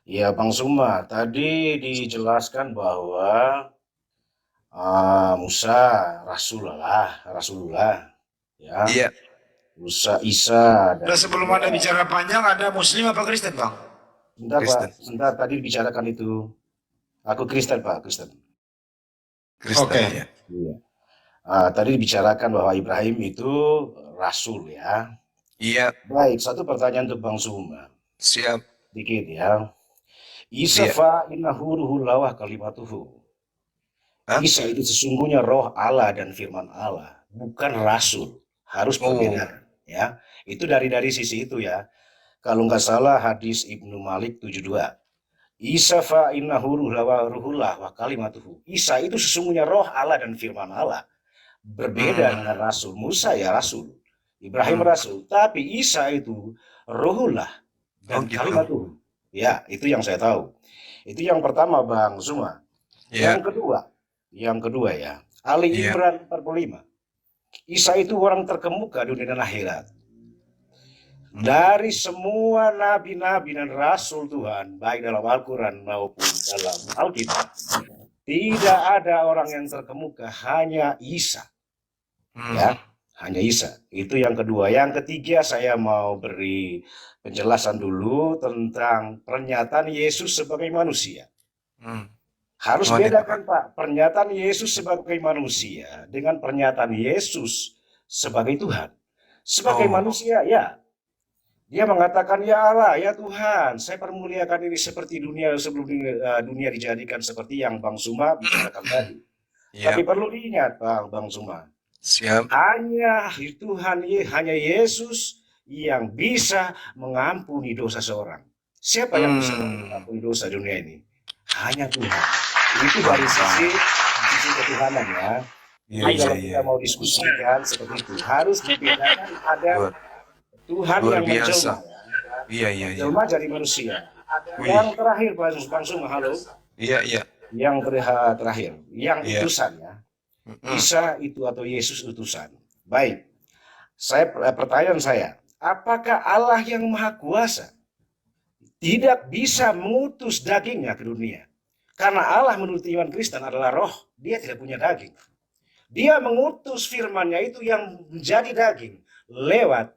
Ya, Bang Suma, tadi dijelaskan bahwa Musa Rasulullah, ya, Iya. Musa Isa dan Nah, sebelum Anda juga bicara panjang, Anda Muslim apa Kristen, Bang? sebentar Pak, Kristen. sebentar tadi dibicarakan itu. Aku Kristen Pak, Kristen. Kristen, ya. Iya. Tadi dibicarakan bahwa Ibrahim itu rasul ya. Iya, Baik, satu pertanyaan untuk Bang Suma, siap. dikit ya. Isa Iya. fa innahu ruhullah kalimatuhu. Hah? Isa itu sesungguhnya roh Allah dan firman Allah, bukan rasul. Harus Oh, perbedaan, ya. Itu dari sisi itu ya. Kalau nggak salah hadis Ibnu Malik 72. Isa fa innahu ruhullah wa kalimatuhu. Isa itu sesungguhnya roh Allah dan firman Allah. Berbeda hmm, dengan rasul. Musa ya rasul. Ibrahim hmm. rasul. Tapi Isa itu ruhullah Oh dan gitu. kalimatuhu. Ya, itu yang saya tahu. Itu yang pertama Bang Zuma. Iya, Yang kedua ya, Ali iya. Imran 45. Isa itu orang terkemuka dunia dan akhirat. Hmm. Dari semua nabi-nabi dan rasul Tuhan, baik dalam Al-Quran maupun dalam Alkitab, tidak ada orang yang terkemuka, hanya Isa. Hmm. Ya, hanya Isa. Itu yang kedua. Yang ketiga saya mau beri penjelasan dulu tentang pernyataan Yesus sebagai manusia. Hmm. Harus Mohon itu, Pak. bedakan Pak, pernyataan Yesus sebagai manusia dengan pernyataan Yesus sebagai Tuhan. Sebagai Oh, manusia, ya, dia mengatakan, ya Allah, ya Tuhan, saya permuliakan ini seperti dunia sebelum dunia dijadikan seperti yang Bang Suma bicarakan tadi. Tapi iya. perlu diingat, Bang Suma, Siap. hanya Tuhan, hanya Yesus yang bisa mengampuni dosa seorang. Siapa yang bisa Hmm. mengampuni dosa dunia ini? Hanya Tuhan. Itu dari Mantap. sisi ketuhanan ya. Iya, Jadi iya, kalau iya. kita mau diskusikan seperti itu, harus dibedakan ada Luar, Tuhan luar yang biasa. menjelma ya. Iya, iya, iya. Menjelma jadi manusia. Wih. Yang terakhir, Bang Suma, halo. Iya, iya. Yang terakhir, yang Iya. utusan ya. Mm-mm. Isa itu atau Yesus utusan. Baik, pertanyaan saya, apakah Allah yang Maha Kuasa tidak bisa mengutus dagingnya ke dunia? Karena Allah menurut iman Kristen adalah roh, dia tidak punya daging. Dia mengutus firman-Nya itu yang menjadi daging lewat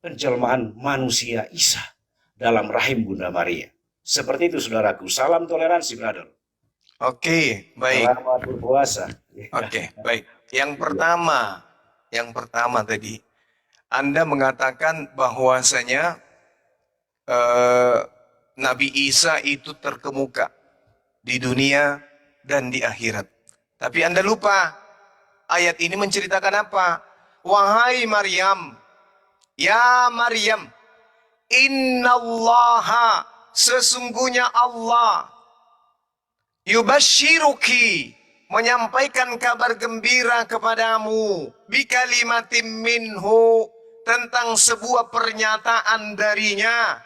penjelmaan manusia Isa dalam rahim Bunda Maria. Seperti itu saudaraku. Salam toleransi, brother. Oke, baik. Selamat berpuasa. Oke, baik. Yang pertama tadi, Anda mengatakan bahwasanya eh, Nabi Isa itu terkemuka di dunia dan di akhirat. Tapi Anda lupa, ayat ini menceritakan apa? Wahai Maryam, ya Maryam, innallaha, sesungguhnya Allah, yubashiruki, menyampaikan kabar gembira kepadamu, bikalimatim minhu, tentang sebuah pernyataan darinya,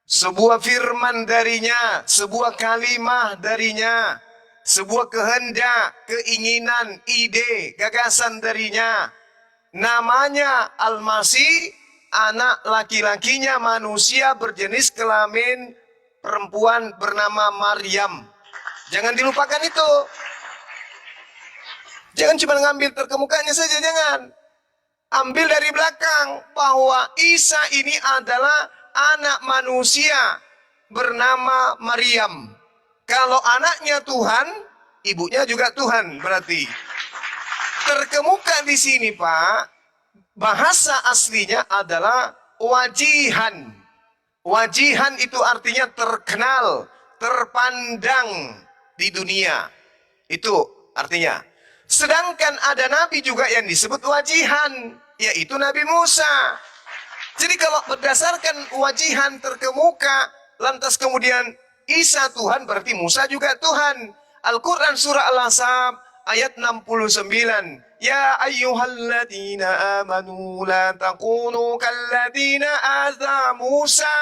sebuah firman darinya, sebuah kalimah darinya, sebuah kehendak, keinginan, ide, gagasan darinya. Namanya Al-Masih, anak laki-lakinya manusia berjenis kelamin perempuan bernama Maryam. Jangan dilupakan itu. Jangan cuma ngambil terkemukanya saja, jangan. Ambil dari belakang bahwa Isa ini adalah anak manusia bernama Maryam. Kalau anaknya Tuhan, ibunya juga Tuhan berarti. Terkemuka di sini, Pak, bahasa aslinya adalah wajihan. Wajihan itu artinya terkenal, terpandang di dunia. Itu artinya. Sedangkan ada nabi juga yang disebut wajihan, yaitu Nabi Musa. Jadi kalau berdasarkan wajihan terkemuka, lantas kemudian Isa Tuhan, berarti Musa juga Tuhan. Al-Quran surah Al-Ahzab ayat 69. Ya ayyuhalladzina amanu la takunu kalladzina adza Musa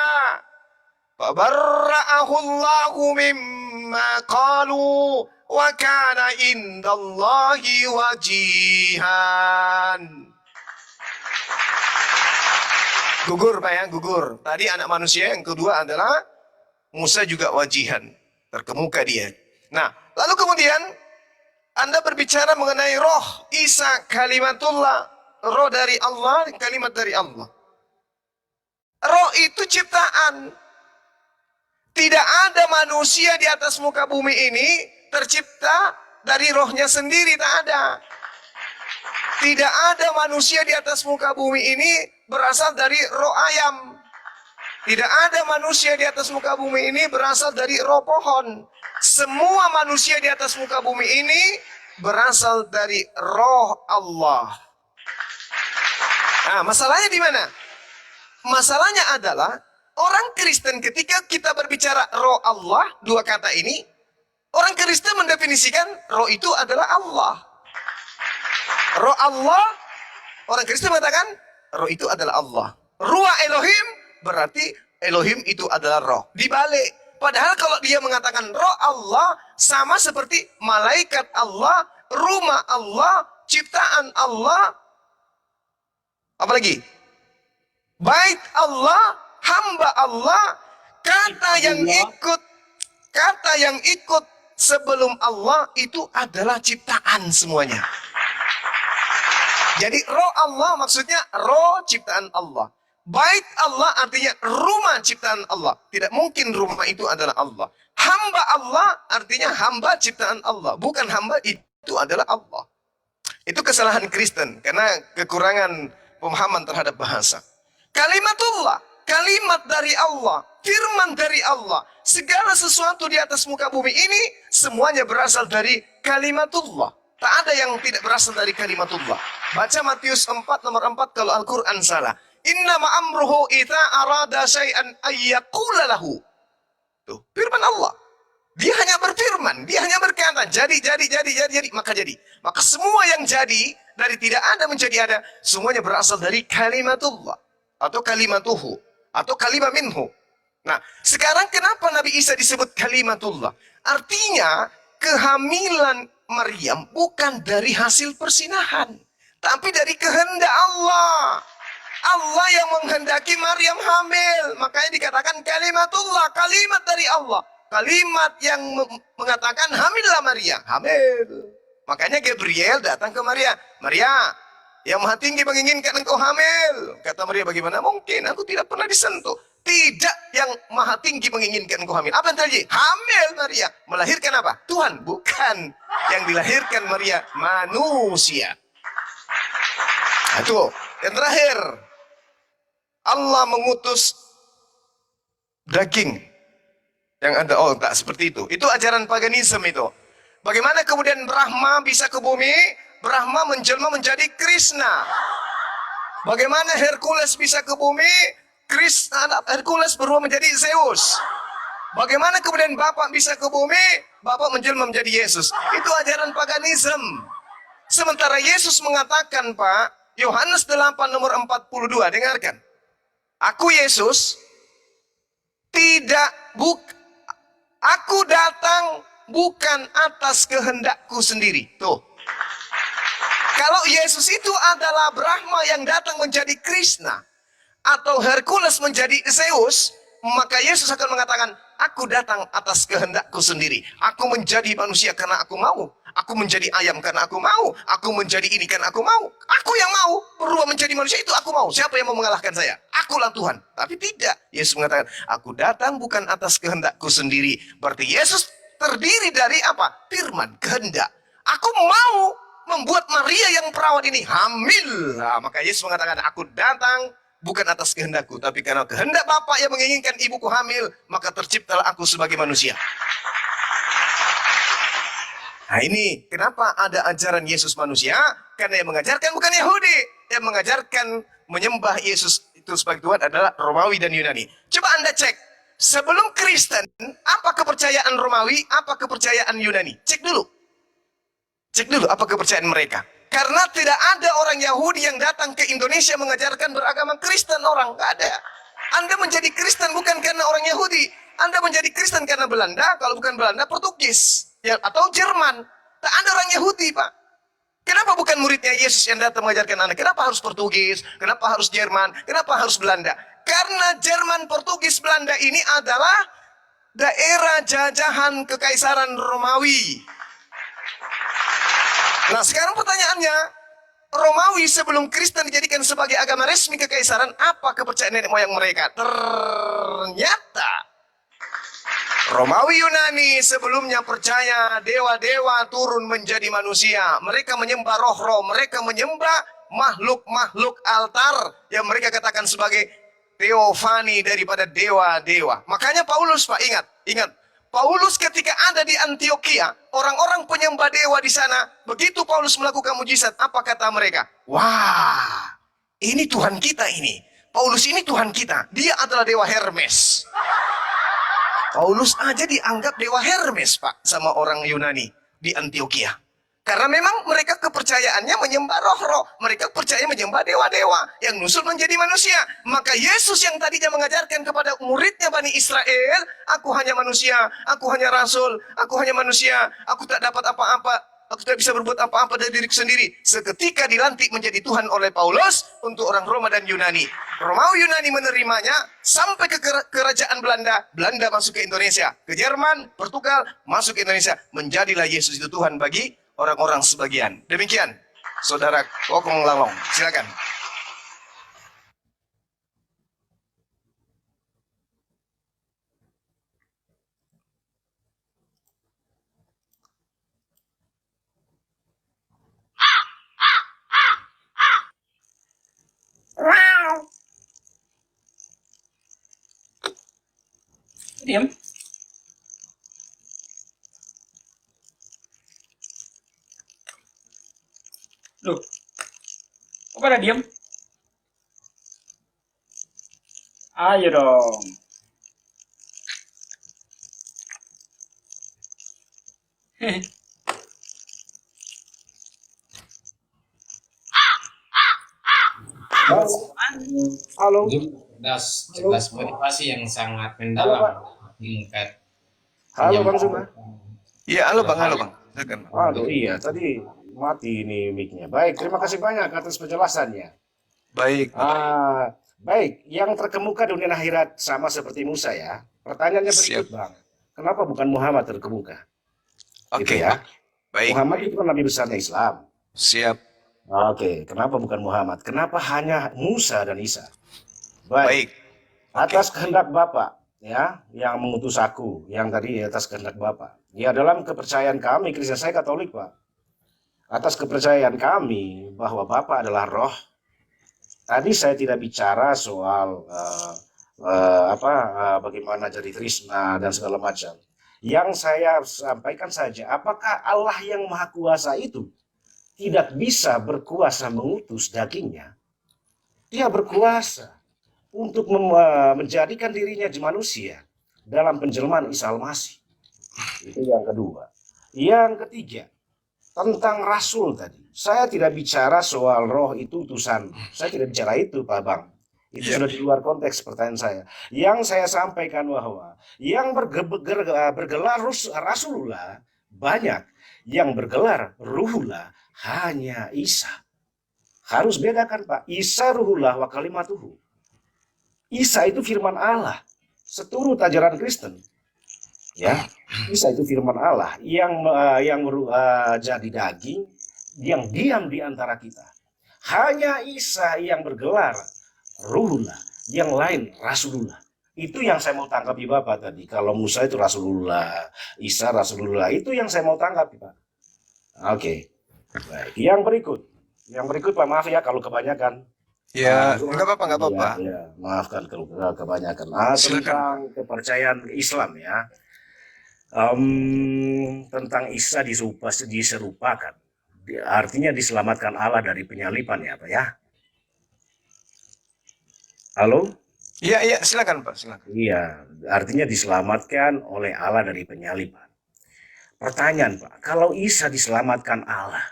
fabarra'ahu Allahu mimma qalu wa kana indallahi wajihan. Gugur Pak ya, gugur. Tadi anak manusia, yang kedua adalah Musa juga wajihan, terkemuka dia. Nah, lalu kemudian Anda berbicara mengenai roh Isa kalimatullah, roh dari Allah, kalimat dari Allah. Roh itu ciptaan. Tidak ada manusia di atas muka bumi ini tercipta dari rohnya sendiri, tak ada. Tidak ada manusia di atas muka bumi ini berasal dari roh ayam. Tidak ada manusia di atas muka bumi ini berasal dari roh pohon. Semua manusia di atas muka bumi ini berasal dari roh Allah. Nah, masalahnya di mana? Masalahnya adalah orang Kristen ketika kita berbicara roh Allah, dua kata ini, orang Kristen mendefinisikan roh itu adalah Allah. Roh Allah, orang Kristen mengatakan roh itu adalah Allah. Ruah Elohim berarti Elohim itu adalah roh. Dibalik. Padahal kalau dia mengatakan roh Allah sama seperti malaikat Allah, rumah Allah, ciptaan Allah. Apalagi? Bait Allah, hamba Allah, kata yang ikut sebelum Allah itu adalah ciptaan semuanya. Jadi roh Allah maksudnya roh ciptaan Allah. Bait Allah artinya rumah ciptaan Allah. Tidak mungkin rumah itu adalah Allah. Hamba Allah artinya hamba ciptaan Allah. Bukan hamba itu adalah Allah. Itu kesalahan Kristen karena kekurangan pemahaman terhadap bahasa. Kalimatullah, kalimat dari Allah, firman dari Allah. Segala sesuatu di atas muka bumi ini semuanya berasal dari kalimatullah. Tak ada yang tidak berasal dari kalimatullah. Baca Matius 4 nomor 4 kalau Al-Quran salah. Innama amruhu idza arada syai'an ayyaqula lahu. Tuh, firman Allah. Dia hanya berfirman, dia hanya berkata, jadi, maka jadi. Maka semua yang jadi, dari tidak ada menjadi ada, semuanya berasal dari kalimatullah. Atau kalimatuhu. Atau kalimah minhu. Nah, sekarang kenapa Nabi Isa disebut kalimatullah? Artinya, kehamilan Maryam bukan dari hasil persinahan. Tapi dari kehendak Allah. Allah yang menghendaki Maryam hamil. Makanya dikatakan kalimatullah, kalimat dari Allah. Kalimat yang mengatakan hamillah Maria, hamil. Makanya Gabriel datang ke Maria. Maria, yang Maha Tinggi menginginkan engkau hamil. Kata Maria, bagaimana mungkin? Aku tidak pernah disentuh. Tidak, yang Maha Tinggi menginginkan engkau hamil. Apa yang terjadi? Hamil Maria. Melahirkan apa? Tuhan. Bukan. Yang dilahirkan Maria, manusia. Nah, itu. Yang terakhir, Allah mengutus daging yang ada. Oh, tak seperti itu. Itu ajaran paganisme itu. Bagaimana kemudian Brahma bisa ke bumi? Brahma menjelma menjadi Krishna. Bagaimana Hercules bisa ke bumi? Hercules berubah menjadi Zeus. Bagaimana kemudian Bapak bisa ke bumi? Bapak menjelma menjadi Yesus. Itu ajaran paganisme. Sementara Yesus mengatakan, Pak, Yohanes 8 nomor 42, dengarkan. Aku Yesus aku datang bukan atas kehendakku sendiri. Tuh. Kalau Yesus itu adalah Brahma yang datang menjadi Krishna atau Hercules menjadi Zeus, maka Yesus akan mengatakan, aku datang atas kehendakku sendiri. Aku menjadi manusia karena aku mau. Aku menjadi ayam karena aku mau. Aku menjadi ini karena aku mau. Aku yang mau berubah menjadi manusia, itu aku mau. Siapa yang mau mengalahkan saya? Akulah Tuhan. Tapi tidak. Yesus mengatakan, aku datang bukan atas kehendakku sendiri. Berarti Yesus terdiri dari apa? Firman, kehendak. Aku mau membuat Maria yang perawan ini hamil. Nah, maka Yesus mengatakan, aku datang bukan atas kehendakku, tapi karena kehendak Bapa yang menginginkan ibuku hamil, maka terciptalah aku sebagai manusia. Nah, ini kenapa ada ajaran Yesus manusia? Karena yang mengajarkan bukan Yahudi. Yang mengajarkan menyembah Yesus itu sebagai Tuhan adalah Romawi dan Yunani. Coba Anda cek. Sebelum Kristen, apa kepercayaan Romawi, apa kepercayaan Yunani? Cek dulu. Cek dulu apa kepercayaan mereka. Karena tidak ada orang Yahudi yang datang ke Indonesia mengajarkan beragama Kristen orang. Nggak ada. Anda menjadi Kristen bukan karena orang Yahudi. Anda menjadi Kristen karena Belanda, kalau bukan Belanda, Portugis. Ya, atau Jerman. Tak ada orang Yahudi, Pak. Kenapa bukan muridnya Yesus yang datang mengajarkan Anda? Kenapa harus Portugis? Kenapa harus Jerman? Kenapa harus Belanda? Karena Jerman, Portugis, Belanda ini adalah daerah jajahan Kekaisaran Romawi. Nah, sekarang pertanyaannya, Romawi sebelum Kristen dijadikan sebagai agama resmi kekaisaran, apa kepercayaan nenek moyang mereka? Ternyata Romawi Yunani sebelumnya percaya dewa-dewa turun menjadi manusia. Mereka menyembah roh-roh, mereka menyembah makhluk-makhluk altar yang mereka katakan sebagai teofani daripada dewa-dewa. Makanya Paulus, Pak, ingat. Paulus ketika ada di Antioquia, orang-orang penyembah dewa di sana, begitu Paulus melakukan mujizat, apa kata mereka? Wah, ini Tuhan kita ini. Paulus ini Tuhan kita. Dia adalah dewa Hermes. Paulus aja dianggap dewa Hermes, Pak, sama orang Yunani di Antioquia. Karena memang mereka kepercayaannya menyembah roh-roh. Mereka percaya menyembah dewa-dewa yang nusul menjadi manusia. Maka Yesus yang tadinya mengajarkan kepada muridnya Bani Israel, aku hanya manusia, aku hanya rasul, aku hanya manusia, aku tak dapat apa-apa, aku tidak bisa berbuat apa-apa dari diriku sendiri. Seketika dilantik menjadi Tuhan oleh Paulus untuk orang Roma dan Yunani. Romawi Yunani menerimanya sampai ke kerajaan Belanda. Belanda masuk ke Indonesia. Ke Jerman, Portugal, masuk ke Indonesia. Menjadilah Yesus itu Tuhan bagi orang-orang sebagian. Demikian, Saudara Kokong Lalong. Silakan. Diam. Loh, kok pada diam? Ayo dong. Halo. Jelas motivasi yang sangat mendalam tingkat. Halo Bang Zuma. Iya, halo Bang. Silakan. Aduh iya, tadi mati ini mic-nya. Baik, terima kasih banyak atas penjelasannya. Baik. Baik, yang terkemuka dunia akhirat sama seperti Musa ya. Pertanyaannya berikut, Siap. Bang. Kenapa bukan Muhammad terkemuka? Oke, Gitu ya. baik. Muhammad itu kan nabi besarnya Islam. Siap. Oke, kenapa bukan Muhammad? Kenapa hanya Musa dan Isa? Baik. Baik. Atas kehendak Bapa ya, yang mengutus aku, yang tadi atas kehendak Bapa. Ya dalam kepercayaan kami, Kristen saya Katolik, Pak. Atas kepercayaan kami bahwa Bapa adalah roh. Tadi saya tidak bicara soal bagaimana jadi Trisna dan segala macam. Yang saya sampaikan saja, apakah Allah yang Maha Kuasa itu tidak bisa berkuasa mengutus dagingnya? Dia berkuasa untuk menjadikan dirinya manusia dalam penjelmaan Isa Al-Masih. Itu yang kedua. Yang ketiga, tentang Rasul tadi. Saya tidak bicara soal roh itu utusan. Saya tidak bicara itu, Pak Bang. Itu sudah di luar konteks pertanyaan saya. Yang saya sampaikan bahwa yang bergelar Rasulullah banyak. Yang bergelar Ruhullah hanya Isa. Harus bedakan, Pak. Isa Ruhullah wa kalimatuhu. Isa itu firman Allah, seturut ajaran Kristen. Ya, Isa itu firman Allah yang jadi daging, yang diam di antara kita. Hanya Isa yang bergelar Ruhullah, yang lain Rasulullah. Itu yang saya mau tanggapi Bapak tadi. Kalau Musa itu Rasulullah, Isa Rasulullah, itu yang saya mau tanggapi, Pak. Oke. Baik. Yang berikut Pak, maaf ya kalau kebanyakan. Ya, enggak apa-apa. Ya, maafkan kalau kebanyakan. Tentang kepercayaan Islam ya, tentang Isa diserupakan, artinya diselamatkan Allah dari penyalipan ya Pak ya. Halo? Iya, silakan Pak, silakan. Iya, artinya diselamatkan oleh Allah dari penyalipan. Pertanyaan Pak, kalau Isa diselamatkan Allah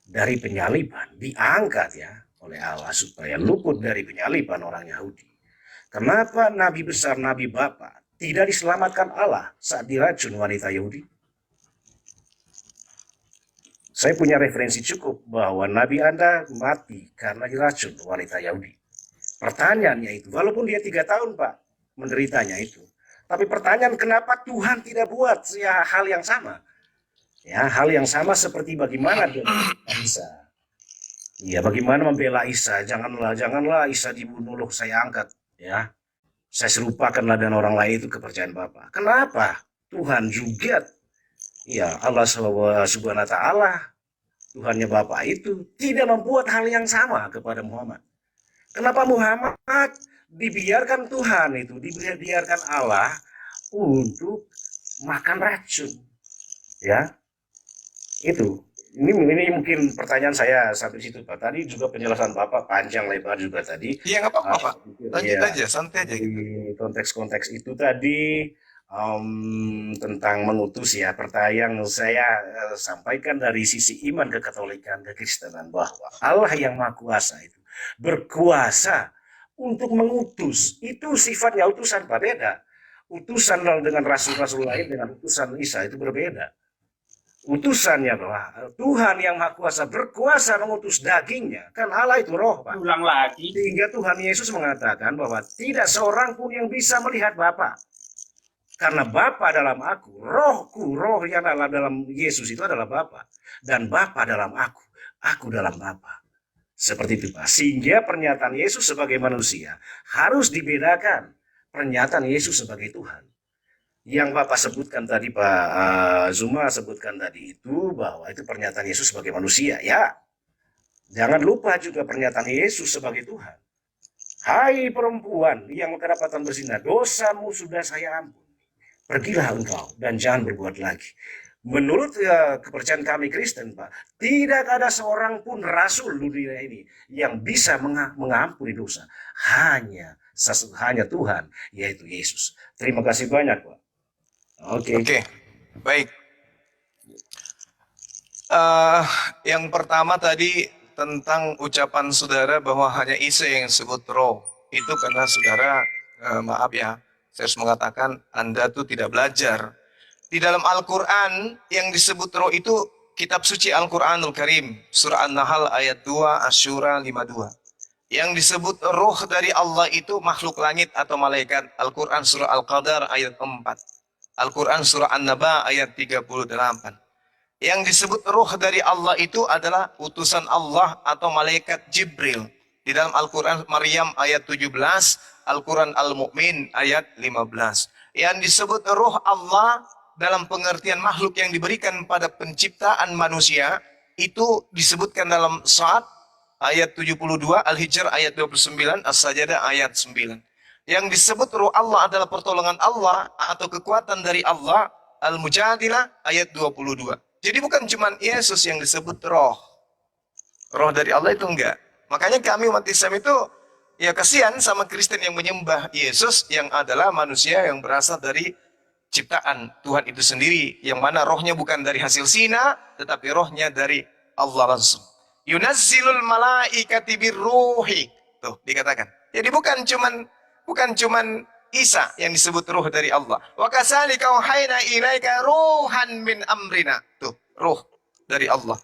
dari penyalipan, diangkat ya oleh Allah supaya luput dari penyalipan orang Yahudi. Kenapa Nabi besar, Nabi Bapa tidak diselamatkan Allah saat diracun wanita Yahudi? Saya punya referensi cukup bahwa Nabi Anda mati karena diracun wanita Yahudi. Pertanyaannya itu, walaupun dia 3 tahun Pak menderitanya itu, Tapi pertanyaan, kenapa Tuhan tidak buat ya hal yang sama? Ya, hal yang sama seperti bagaimana dia membela Isa. Ya, bagaimana membela Isa? Janganlah Isa dibunuh, loh saya angkat. Ya, saya serupakanlah dengan orang lain, itu kepercayaan Bapa. Kenapa Tuhan juga, ya Allah Subhanahu wa Ta'ala, Tuhannya Bapa itu tidak membuat hal yang sama kepada Muhammad? Kenapa Muhammad dibiarkan Tuhan itu, dibiarkan Allah untuk makan racun? Ya, itu. Ini mungkin pertanyaan saya sampai situ, Pak. Tadi juga penjelasan Bapak panjang lebar juga tadi. Iya, nggak apa-apa, Pak. Lanjut Ya, aja, santai aja. di konteks-konteks itu tadi tentang mengutus, ya, pertanyaan yang saya sampaikan dari sisi iman kekatolikan, kekristenan, bahwa Allah yang Maha Kuasa itu berkuasa untuk mengutus. Itu sifatnya utusan, Pak, beda. Utusan dengan rasul-rasul lain dengan utusan Isa itu berbeda. Utusannya bahwa Tuhan yang Maha Kuasa berkuasa mengutus dagingnya. Kan Allah itu roh, Pak. Ulang lagi. Sehingga Tuhan Yesus mengatakan bahwa tidak seorang pun yang bisa melihat Bapa. Karena Bapa dalam aku, rohku, roh yang dalam Yesus itu adalah Bapa. Dan Bapa dalam aku dalam Bapa. Seperti itu, Pak. Sehingga pernyataan Yesus sebagai manusia harus dibedakan pernyataan Yesus sebagai Tuhan. Yang Bapak sebutkan tadi, Pak Zuma sebutkan tadi itu, bahwa itu pernyataan Yesus sebagai manusia. Ya, jangan lupa juga pernyataan Yesus sebagai Tuhan. Hai perempuan yang kedapatan berzina, dosamu sudah saya ampuni. Pergilah engkau dan jangan berbuat lagi. Menurut kepercayaan kami Kristen, Pak, tidak ada seorang pun rasul di dunia ini yang bisa mengampuni dosa. Hanya Tuhan, yaitu Yesus. Terima kasih banyak, Pak. Oke. Baik. Yang pertama tadi tentang ucapan saudara bahwa hanya Isa yang disebut roh. Itu karena saudara, maaf ya, saya harus mengatakan Anda tuh tidak belajar. Di dalam Al-Quran yang disebut roh itu kitab suci Al-Quranul Karim. Surah An-Nahl ayat 2, Asy-Syura 52. Yang disebut roh dari Allah itu makhluk langit atau malaikat. Al-Quran surah Al-Qadar ayat 4. Al-Quran surah An-Naba ayat 38. Yang disebut ruh dari Allah itu adalah utusan Allah atau malaikat Jibril. Di dalam Al-Quran Maryam ayat 17, Al-Quran Al-Mu'min ayat 15. Yang disebut ruh Allah dalam pengertian makhluk yang diberikan pada penciptaan manusia, itu disebutkan dalam Sa'ad ayat 72, Al-Hijr ayat 29, As-Sajadah ayat 9. Yang disebut ruh Allah adalah pertolongan Allah atau kekuatan dari Allah, Al-Mujadilah ayat 22. Jadi bukan cuma Yesus yang disebut roh. Roh dari Allah itu enggak. Makanya kami umat Islam itu ya kasihan sama Kristen yang menyembah Yesus yang adalah manusia yang berasal dari ciptaan Tuhan itu sendiri. Yang mana rohnya bukan dari hasil zina, tetapi rohnya dari Allah langsung. Yunazzilul malaikati birruhi. Tuh dikatakan. Jadi bukan cuman Isa yang disebut ruh dari Allah. Wa kasalika wahayna ilaika ruhan min amrina. Tuh, ruh dari Allah.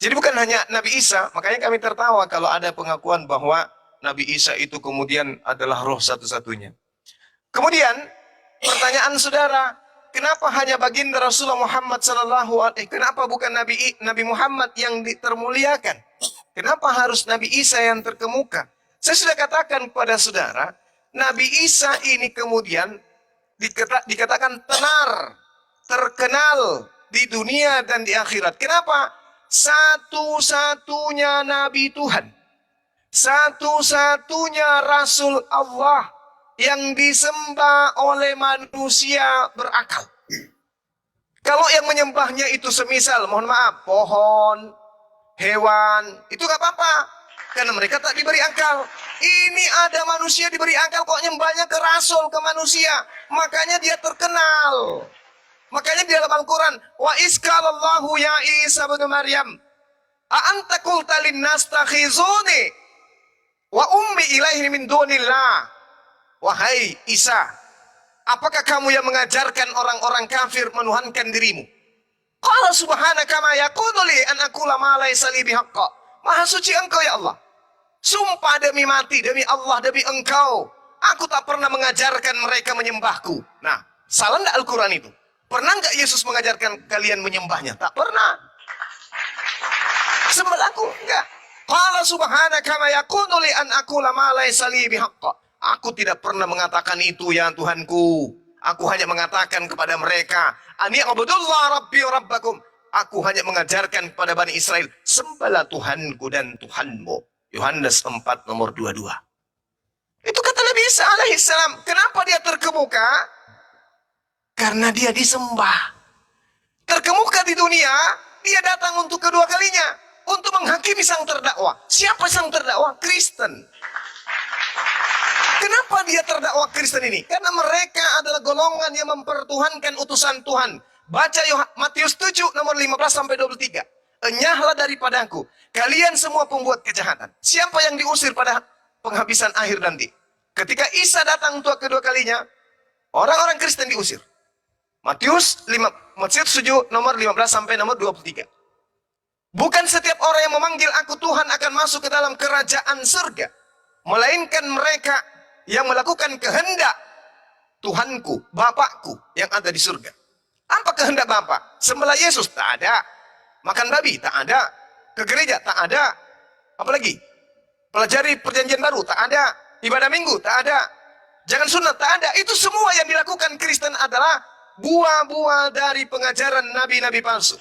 Jadi bukan hanya Nabi Isa, makanya kami tertawa kalau ada pengakuan bahwa Nabi Isa itu kemudian adalah roh satu-satunya. Kemudian pertanyaan saudara, kenapa hanya baginda Rasulullah Muhammad kenapa bukan Nabi Muhammad yang termuliakan? Kenapa harus Nabi Isa yang terkemuka? Saya sudah katakan kepada saudara, Nabi Isa ini kemudian dikatakan tenar, terkenal di dunia dan di akhirat. Kenapa? Satu-satunya Nabi Tuhan, satu-satunya Rasul Allah yang disembah oleh manusia berakal. Kalau yang menyembahnya itu semisal, mohon maaf, pohon, hewan, itu gak apa-apa. Karena mereka tak diberi akal. Ini ada manusia diberi akal kok nyembahnya ke rasul, ke manusia. Makanya dia terkenal. Makanya di dalam Al-Quran, wa iskalallahu ya Isa bin Maryam, a anta qulta linnas takhizuni wa ummi ilaihi min dunillah. Wahai Isa, apakah kamu yang mengajarkan orang-orang kafir menuhankan dirimu? Qala subhanaka ma yakunu li an aqula ma laysa li bihaqqa. Maha suci engkau ya Allah. Sumpah demi mati, demi Allah, demi engkau. Aku tak pernah mengajarkan mereka menyembahku. Nah, salah enggak Al-Quran itu? Pernah enggak Yesus mengajarkan kalian menyembahnya? Tak pernah. Sembah aku? Enggak. Qala subhanaka ma yakunu li an aqula ma laysa li bihaqqa. Aku tidak pernah mengatakan itu ya Tuhanku. Aku hanya mengatakan kepada mereka, ani abudullah rabbi wa rabbakum. Aku hanya mengajarkan kepada Bani Israel, sembahlah Tuhanku dan Tuhanmu. Yohanes 4 nomor 22. Itu kata Nabi Isa alaihissalam. Kenapa dia terkemuka? Karena dia disembah. Terkemuka di dunia, dia datang untuk kedua kalinya. Untuk menghakimi sang terdakwa. Siapa sang terdakwa? Kristen. Kenapa dia terdakwa Kristen ini? Karena mereka adalah golongan yang mempertuhankan utusan Tuhan. Baca Matius 7 nomor 15 sampai 23. Enyahlah daripadaku, kalian semua pembuat kejahatan. Siapa yang diusir pada penghabisan akhir nanti? Ketika Isa datang untuk kedua kalinya, orang-orang Kristen diusir. Matius 7 nomor 15 sampai nomor 23. Bukan setiap orang yang memanggil aku Tuhan akan masuk ke dalam kerajaan surga. Melainkan mereka yang melakukan kehendak Tuhanku, Bapakku yang ada di surga. Apa kehendak Bapak? Sembelih Yesus? Tak ada. Makan babi? Tak ada. Ke gereja? Tak ada. Apalagi? Pelajari perjanjian baru? Tak ada. Ibadah minggu? Tak ada. Jangan sunat? Tak ada. Itu semua yang dilakukan Kristen adalah buah-buah dari pengajaran nabi-nabi palsu.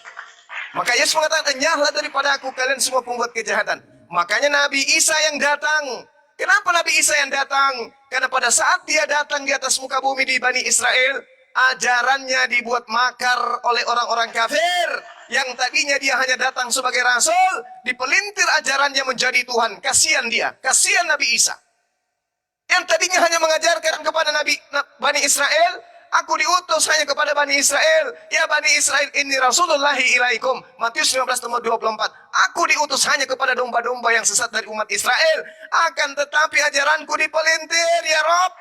Maka Yesus mengatakan, enyahlah daripada aku kalian semua pembuat kejahatan. Makanya Nabi Isa yang datang. Kenapa Nabi Isa yang datang? Karena pada saat dia datang di atas muka bumi di Bani Israel, ajarannya dibuat makar oleh orang-orang kafir. Yang tadinya dia hanya datang sebagai rasul, dipelintir ajarannya menjadi Tuhan. Kasihan dia, kasihan Nabi Isa. Yang tadinya hanya mengajarkan kepada Bani Israel, aku diutus hanya kepada Bani Israel. Ya Bani Israel, ini Rasulullahi ilaikum. Matius 15 nomor 24. Aku diutus hanya kepada domba-domba yang sesat dari umat Israel. Akan tetapi ajaranku dipelintir, ya Rob.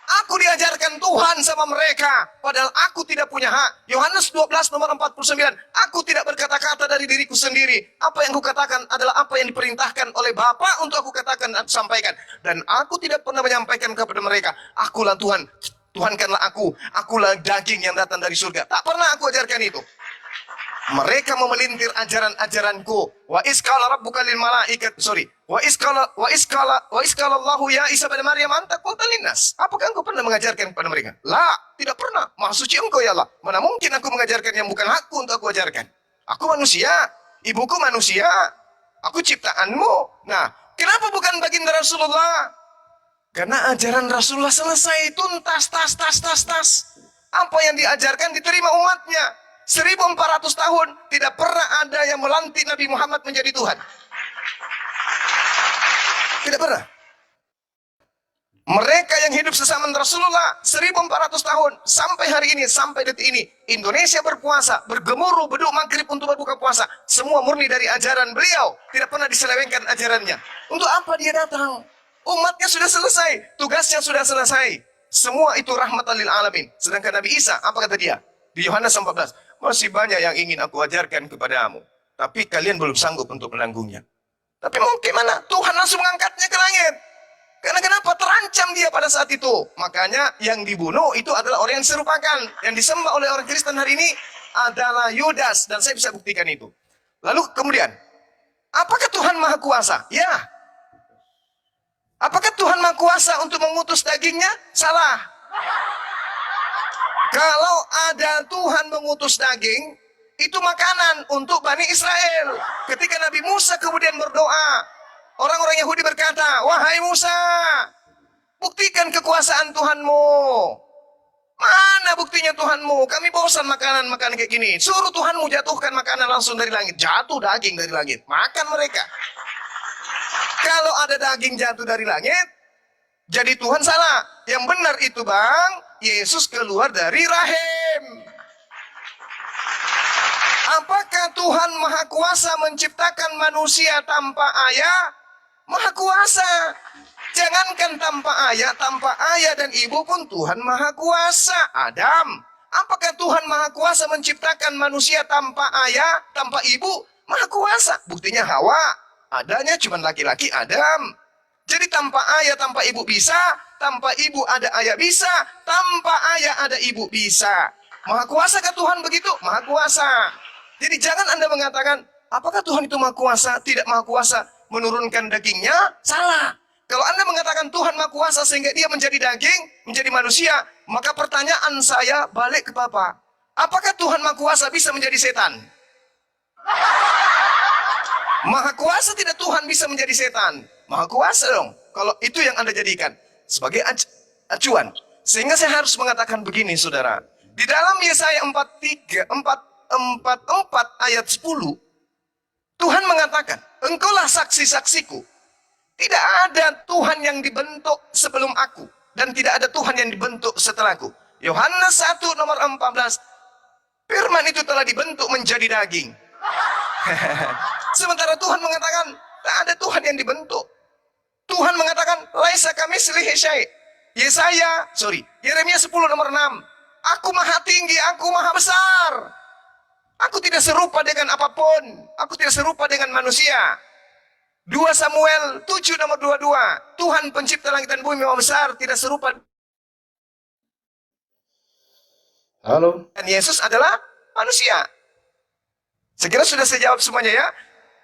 Aku diajarkan Tuhan sama mereka. Padahal aku tidak punya hak. Yohanes 12 nomor 49. Aku tidak berkata-kata dari diriku sendiri. Apa yang kukatakan adalah apa yang diperintahkan oleh Bapa untuk aku katakan dan sampaikan. Dan aku tidak pernah menyampaikan kepada mereka, akulah Tuhan. Tuhankanlah aku, akulah daging yang datang dari surga. Tak pernah aku ajarkan itu. Mereka memelintir ajaran-ajaranku. Wa iskala rabbuka lil malaikat, Wa iskala Allahu ya Isa pada Maryam anta qulta linnas. Apakah engkau pernah mengajarkan kepada mereka? La, tidak pernah. Maha suci engkau ya Allah. Mana mungkin aku mengajarkan yang bukan hakku untuk aku ajarkan. Aku manusia, ibuku manusia, aku ciptaanmu. Nah, kenapa bukan baginda Rasulullah? Karena ajaran Rasulullah selesai, tuntas, tas. Apa yang diajarkan diterima umatnya. 1400 tahun tidak pernah ada yang melantik Nabi Muhammad menjadi Tuhan. Tidak pernah. Mereka yang hidup sesama Rasulullah 1400 tahun sampai hari ini, sampai detik ini, Indonesia berpuasa, bergemuruh beduk maghrib untuk berbuka puasa, semua murni dari ajaran beliau, tidak pernah diselewengkan ajarannya. Untuk apa dia datang? Umatnya sudah selesai, tugasnya sudah selesai. Semua itu rahmatan lil alamin. Sedangkan Nabi Isa, apa kata dia? Di Yohanes 14, masih banyak yang ingin aku ajarkan kepadamu, tapi kalian belum sanggup untuk menanggungnya. Tapi mungkin mana? Tuhan langsung mengangkatnya ke langit. Karena kenapa? Terancam dia pada saat itu. Makanya yang dibunuh itu adalah orang yang diserupakan. Yang disembah oleh orang Kristen hari ini adalah Yudas. Dan saya bisa buktikan itu. Lalu kemudian, apakah Tuhan Maha Kuasa? Ya. Apakah Tuhan Maha Kuasa untuk mengutus dagingnya? Salah. Kalau ada Tuhan mengutus daging, itu makanan untuk Bani Israel. Ketika Nabi Musa kemudian berdoa, orang-orang Yahudi berkata, wahai Musa, buktikan kekuasaan Tuhanmu. Mana buktinya Tuhanmu? Kami bosan makanan-makanan kayak gini. Suruh Tuhanmu jatuhkan makanan langsung dari langit. Jatuh daging dari langit. Makan mereka. Kalau ada daging jatuh dari langit, jadi Tuhan salah. Yang benar itu bang, Yesus keluar dari rahim. Apakah Tuhan Maha Kuasa menciptakan manusia tanpa ayah? Maha Kuasa. Jangankan tanpa ayah dan ibu pun Tuhan Maha Kuasa. Adam. Apakah Tuhan Maha Kuasa menciptakan manusia tanpa ayah, tanpa ibu? Maha Kuasa. Buktinya Hawa. Adanya cuma laki-laki Adam. Jadi tanpa ayah, tanpa ibu bisa, tanpa ibu ada ayah bisa, tanpa ayah ada ibu bisa. Maha kuasa kah Tuhan begitu? Maha kuasa. Jadi jangan Anda mengatakan, apakah Tuhan itu maha kuasa? Tidak maha kuasa menurunkan dagingnya? Salah. Kalau Anda mengatakan Tuhan maha kuasa sehingga dia menjadi daging, menjadi manusia, maka pertanyaan saya balik ke Bapak. Apakah Tuhan maha kuasa bisa menjadi setan? Maha kuasa tidak Tuhan bisa menjadi setan. Maha kuasa dong. Kalau itu yang Anda jadikan sebagai acuan. Sehingga saya harus mengatakan begini, saudara. Di dalam Yesaya 44 ayat 10, Tuhan mengatakan, engkaulah saksi-saksiku. Tidak ada Tuhan yang dibentuk sebelum aku. Dan tidak ada Tuhan yang dibentuk setelahku. Yohanes 1 nomor 14, firman itu telah dibentuk menjadi daging. Sementara Tuhan mengatakan, tak ada Tuhan yang dibentuk. Tuhan mengatakan, laisa kamitslihi syai'. Yeremia 10 nomor 6. Aku maha tinggi, aku maha besar. Aku tidak serupa dengan apapun. Aku tidak serupa dengan manusia. 2 Samuel 7 nomor 22. Tuhan pencipta langit dan bumi maha besar, tidak serupa. Halo. Dan Yesus adalah manusia. Sekira sudah saya jawab semuanya ya.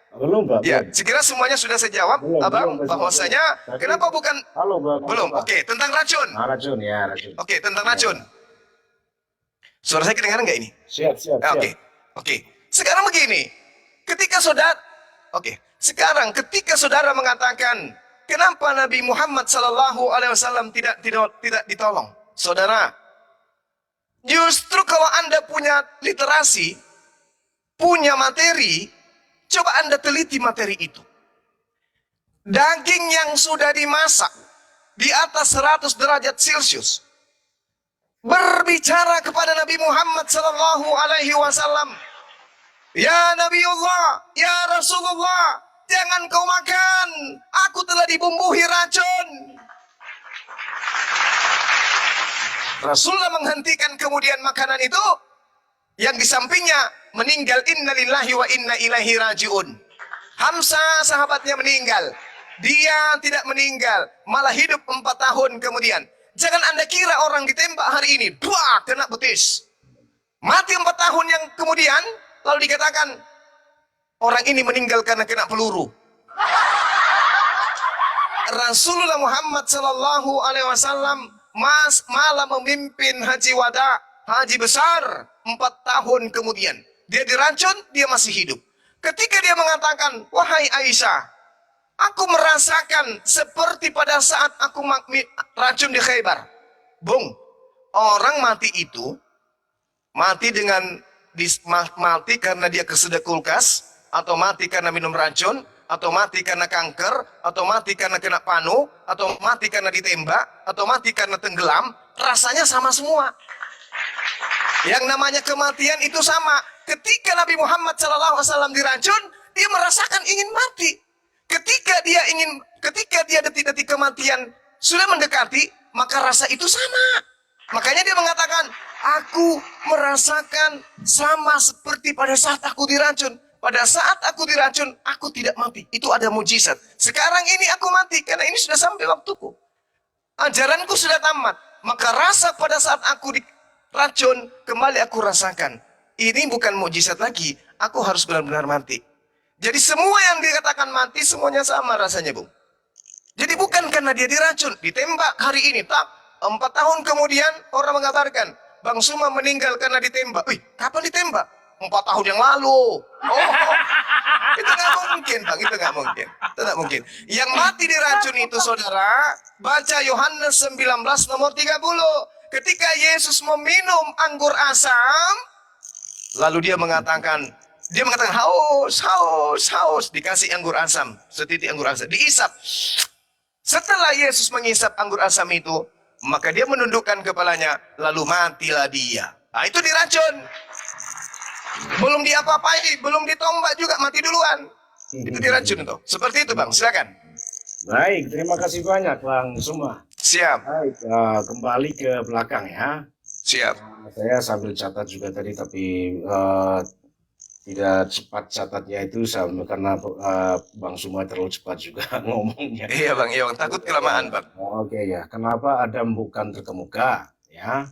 Belum, Pak. Ya, sekira semuanya sudah saya jawab, Abang, belum, bahwasanya kenapa bukan Halo, Pak. belum? Oke, tentang racun. Racun ya, racun. Oke, tentang racun. Suara saya kedengaran nggak ini? Siap. Oke. Sekarang begini, ketika saudara mengatakan, kenapa Nabi Muhammad Sallallahu Alaihi Wasallam tidak ditolong, saudara? Justru kalau Anda punya literasi, punya materi, coba Anda teliti materi itu. Daging yang sudah dimasak di atas 100 derajat Celcius berbicara kepada Nabi Muhammad sallallahu alaihi wasallam, "Ya Nabiullah, ya Rasulullah, jangan kau makan. Aku telah dibumbui racun." Rasulullah menghentikan kemudian makanan itu. Yang di sampingnya meninggal, innalillahi wa inna ilaihi rajiun. Hamzah sahabatnya meninggal. Dia tidak meninggal, malah hidup 4 tahun kemudian. Jangan Anda kira orang ditembak hari ini, buah, kena betis. Mati 4 tahun yang kemudian, lalu dikatakan, orang ini meninggal karena kena peluru. Rasulullah Muhammad Sallallahu Alaihi Wasallam malah memimpin haji wada, haji besar 4 tahun kemudian. Dia diracun, dia masih hidup. Ketika dia mengatakan, wahai Aisyah, aku merasakan seperti pada saat aku racun di Khaybar. Bung, orang mati itu, mati karena dia kesedek kulkas, atau mati karena minum racun, atau mati karena kanker, atau mati karena kena panu, atau mati karena ditembak, atau mati karena tenggelam, rasanya sama semua. Yang namanya kematian itu sama. Ketika Nabi Muhammad SAW diracun, dia merasakan ingin mati. Ketika dia detik-detik kematian sudah mendekati, maka rasa itu sama. Makanya dia mengatakan, aku merasakan sama seperti pada saat aku diracun. Pada saat aku diracun, aku tidak mati. Itu ada mujizat. Sekarang ini aku mati karena ini sudah sampai waktuku. Ajaranku sudah tamat. Maka rasa pada saat aku diracun, kembali aku rasakan. Ini bukan mujizat lagi. Aku harus benar-benar mati. Jadi semua yang dikatakan mati, semuanya sama rasanya, Bung. Jadi bukan karena dia diracun, ditembak hari ini. Tak, 4 tahun kemudian orang mengabarkan, Bang Suma meninggal karena ditembak. Wih, kapan ditembak? 4 tahun yang lalu. Oh, itu nggak mungkin, Bang. Itu nggak mungkin. Itu nggak mungkin. Yang mati diracun itu, saudara, baca Yohanes 19 nomor 30. Ketika Yesus meminum anggur asam, lalu dia mengatakan, haus, dikasih anggur asam, setitik anggur asam, diisap. Setelah Yesus mengisap anggur asam itu, maka dia menundukkan kepalanya, lalu matilah dia. Nah, itu diracun. Belum diapa-apai, belum ditombak juga, mati duluan. Itu diracun itu. Seperti itu, Bang. Silakan. Baik, terima kasih banyak, Bang Suma. Siap. Baik, kembali ke belakang ya. Siap. Saya sambil catat juga tadi, tapi Tidak cepat catatnya itu sama karena Bang Suma terlalu cepat juga ngomongnya. Iya bang, takut kelamaan bang. Oke ya, kenapa Adam bukan terkemuka? Ya,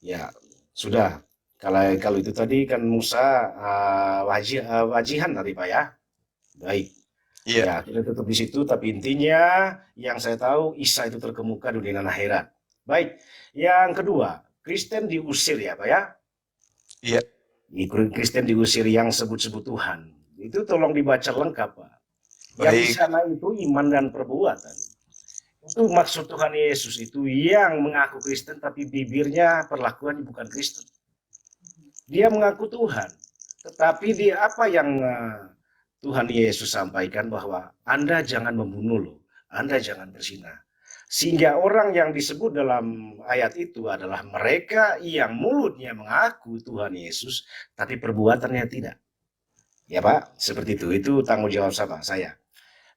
ya sudah. Kalau itu tadi kan Musa wajihan tadi Pak ya. Baik. Iya. Ya, kita tutup di situ. Tapi intinya yang saya tahu Isa itu terkemuka di dunia akhirat. Baik. Yang kedua, Kristen diusir ya Pak ya. Iya. Kristen diusir yang sebut-sebut Tuhan. Itu tolong dibaca lengkap Pak. Yang di Baik. sana itu iman dan perbuatan. Itu maksud Tuhan Yesus itu yang mengaku Kristen tapi bibirnya perlakuannya bukan Kristen. Dia mengaku Tuhan, tetapi dia apa yang Tuhan Yesus sampaikan bahwa Anda jangan membunuh loh, Anda jangan berzina. Sehingga orang yang disebut dalam ayat itu adalah mereka yang mulutnya mengaku Tuhan Yesus, tapi perbuatannya tidak. Ya Pak, seperti itu. Itu tanggung jawab sama saya.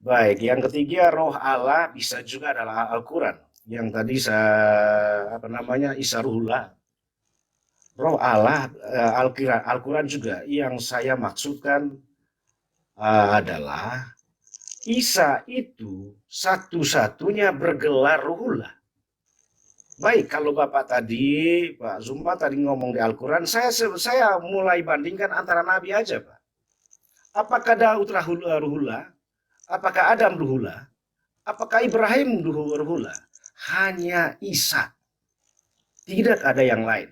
Baik, yang ketiga Roh Allah bisa juga adalah Al-Quran. Yang tadi Isa Ruhullah. Roh Allah, Al-Quran juga. Yang saya maksudkan adalah Isa itu satu-satunya bergelar Ruhullah. Baik, kalau Bapak tadi, Pak Zumpa tadi ngomong di Al-Quran, saya mulai bandingkan antara Nabi aja, Pak. Apakah Daud Ruhullah? Apakah Adam Ruhullah? Apakah Ibrahim Ruhullah? Hanya Isa. Tidak ada yang lain.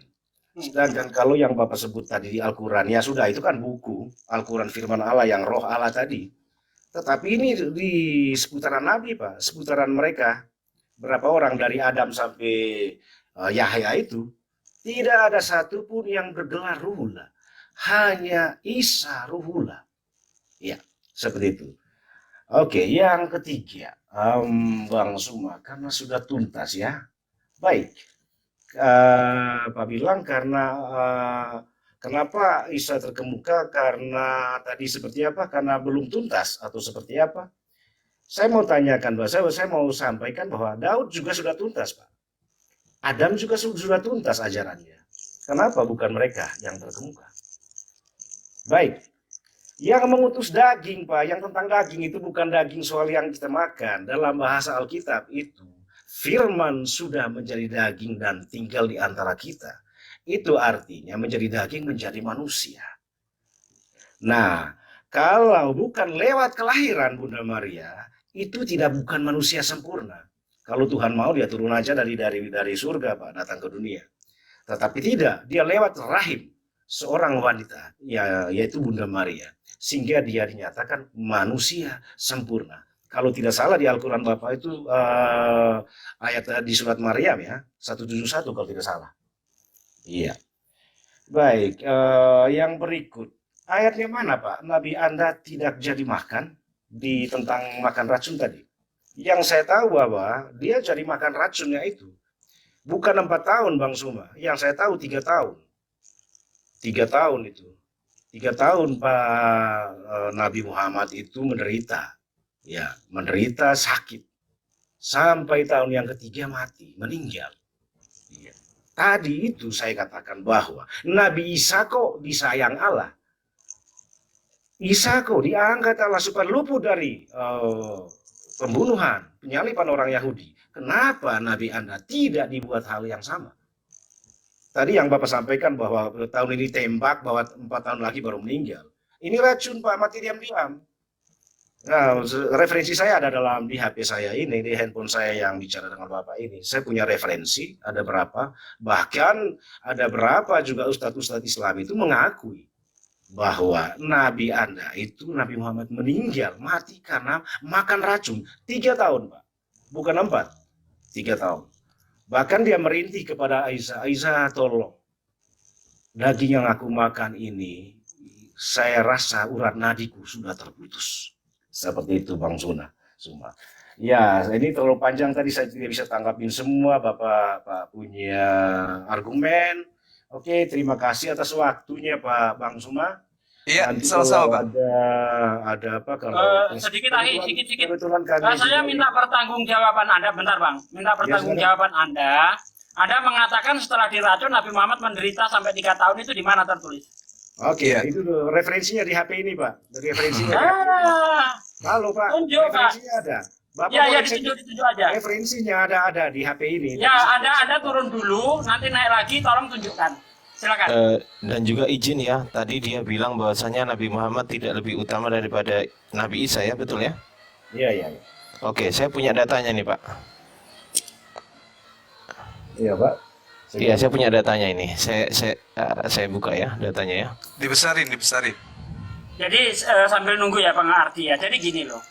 Sedangkan kalau yang Bapak sebut tadi di Al-Quran, ya sudah, itu kan buku. Al-Quran firman Allah yang roh Allah tadi. Tetapi ini di seputaran Nabi, Pak. Seputaran mereka. Berapa orang dari Adam sampai Yahya itu. Tidak ada satupun yang bergelar Ruhullah. Hanya Isa Ruhullah. Ya, seperti itu. Oke, yang ketiga. Bang Suma, karena sudah tuntas ya. Baik. Pak bilang karena kenapa Isa terkemuka karena tadi seperti apa? Karena belum tuntas atau seperti apa? Saya mau tanyakan bahwa saya mau sampaikan bahwa Daud juga sudah tuntas, Pak. Adam juga sudah tuntas ajarannya. Kenapa bukan mereka yang terkemuka? Baik. Yang mengutus daging, Pak, yang tentang daging itu bukan daging soal yang kita makan. Dalam bahasa Alkitab itu firman sudah menjadi daging dan tinggal di antara kita. Itu artinya menjadi daging menjadi manusia. Nah, kalau bukan lewat kelahiran Bunda Maria, itu bukan manusia sempurna. Kalau Tuhan mau dia turun aja dari surga, Pak, datang ke dunia. Tetapi tidak, dia lewat rahim seorang wanita, yaitu Bunda Maria. Sehingga dia dinyatakan manusia sempurna. Kalau tidak salah di Al-Quran Bapak itu ayat di surat Maryam ya, 171 kalau tidak salah. Iya. Baik, yang berikut. Ayatnya mana Pak? Nabi Anda tidak jadi makan tentang makan racun tadi. Yang saya tahu bahwa dia jadi makan racunnya itu. Bukan 4 tahun Bang Suma. Yang saya tahu 3 tahun. 3 tahun itu. 3 tahun Pak Nabi Muhammad itu menderita. Ya, menderita sakit. Sampai tahun yang ketiga mati, meninggal. Ya. Tadi itu saya katakan bahwa Nabi Isa kok disayang Allah. Isa kok diangkat Allah supaya luput dari pembunuhan, penyaliban orang Yahudi. Kenapa Nabi Anda tidak dibuat hal yang sama? Tadi yang Bapak sampaikan bahwa tahun ini tembak, bahwa 4 tahun lagi baru meninggal. Ini racun Pak, mati diam-diam. Nah, referensi saya ada di HP saya ini, di handphone saya yang bicara dengan Bapak ini. Saya punya referensi, ada berapa. Bahkan ada berapa juga ustadz-ustadz Islam itu mengakui bahwa Nabi Anda itu, Nabi Muhammad meninggal, mati karena makan racun. 3 tahun Pak, bukan 4, 3 tahun. Bahkan dia merintih kepada Aisyah, tolong, daging yang aku makan ini, saya rasa urat nadiku sudah terputus. Seperti itu Bang Suma. Ya, ini terlalu panjang tadi, saya tidak bisa tanggapin semua. Bapak punya argumen. Oke, terima kasih atas waktunya Pak Bang Suma. Iya, sama-sama Pak. Ada apa kalau sedikit lagi, sedikit. Saya Saya minta pertanggungjawaban Anda, bentar Bang. Minta pertanggungjawaban Anda. Anda mengatakan setelah diracun Nabi Muhammad menderita sampai 3 tahun, itu di mana tertulis? Oke, Iya. itu tuh referensinya di HP ini, Pak. Referensinya. di HP. Ah, Halo, Pak. Tunjuk, Pak. Referensinya ada. Bapak ya boleh cek ditunjuk aja. referensinya ada di HP ini. Ya, Anda turun dulu, nanti naik lagi, tolong tunjukkan. Silakan. Dan juga izin ya, tadi dia bilang bahwasanya Nabi Muhammad tidak lebih utama daripada Nabi Isa ya, betul ya? Iya, iya. Oke, saya punya datanya nih Pak. Iya, Pak. Iya, saya punya datanya ini. Saya buka ya datanya ya. Dibesarin. Jadi sambil nunggu ya pengerti ya. Jadi gini loh.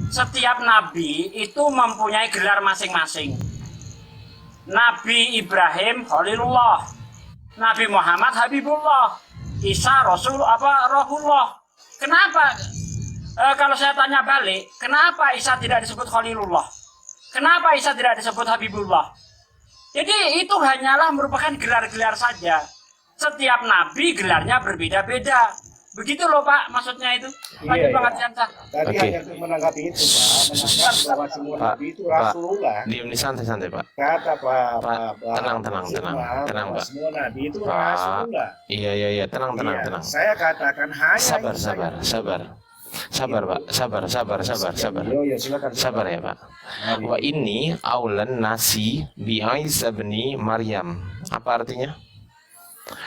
Setiap nabi itu mempunyai gelar masing-masing. Nabi Ibrahim Khalilullah, Nabi Muhammad Habibullah, Isa Rohullah. Kenapa? Kalau saya tanya balik, kenapa Isa tidak disebut Khalilullah? Kenapa Isa tidak disebut Habibullah? Jadi itu hanyalah merupakan gelar-gelar saja. Setiap nabi gelarnya berbeda-beda. Begitu loh Pak, maksudnya itu. Iya, Lanjut pengertian sah. Tadi Oke. hanya untuk menanggapi itu, Pak. Menanggapi bahwa semua Pak, nabi itu Pak. Rasulullah. Diam di santai-santai Pak. Kata Pak, Pak, Pak tenang, bahwa Pak. semua nabi itu Pak. Rasulullah. Iya, tenang. Iya, saya katakan hanya Sabar itu saja. Pak. Sabar. Iya, silakan. Sabar ya Pak. Mari. Wa ini aulan nasi bi Isa bin Maryam. Apa artinya?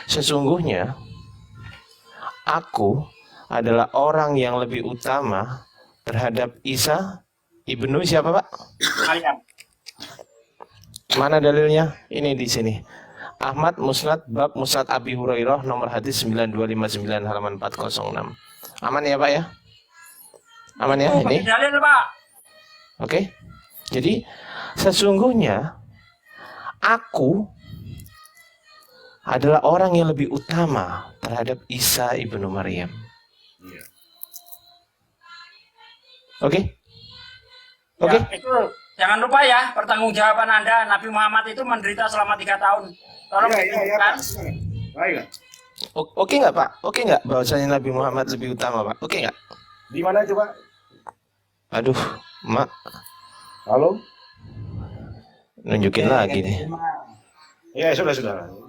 Sesungguhnya aku adalah orang yang lebih utama terhadap Isa ibnu siapa Pak? Kalian. Mana dalilnya? Ini di sini. Ahmad Musnad bab Musnad Abi Hurairah nomor hadis 9259 halaman 406. Aman ya Pak ya? Aman ya Oh, ini? pakai dalil Pak. Oke. Jadi sesungguhnya aku adalah orang yang lebih utama terhadap Isa ibnu Maryam. Iya. Oke? Oke? Ya, itu jangan lupa ya pertanggungjawaban Anda. Nabi Muhammad itu menderita selama 3 tahun. Tolong Iya, ditunjukkan. Pak. Silakan. Baiklah. Oke nggak Pak? Oke nggak bahwasanya Nabi Muhammad lebih utama Pak? Oke nggak? Di mana itu, Pak? Aduh, Mak, Halo? nunjukin lagi nih. Ya, sudah.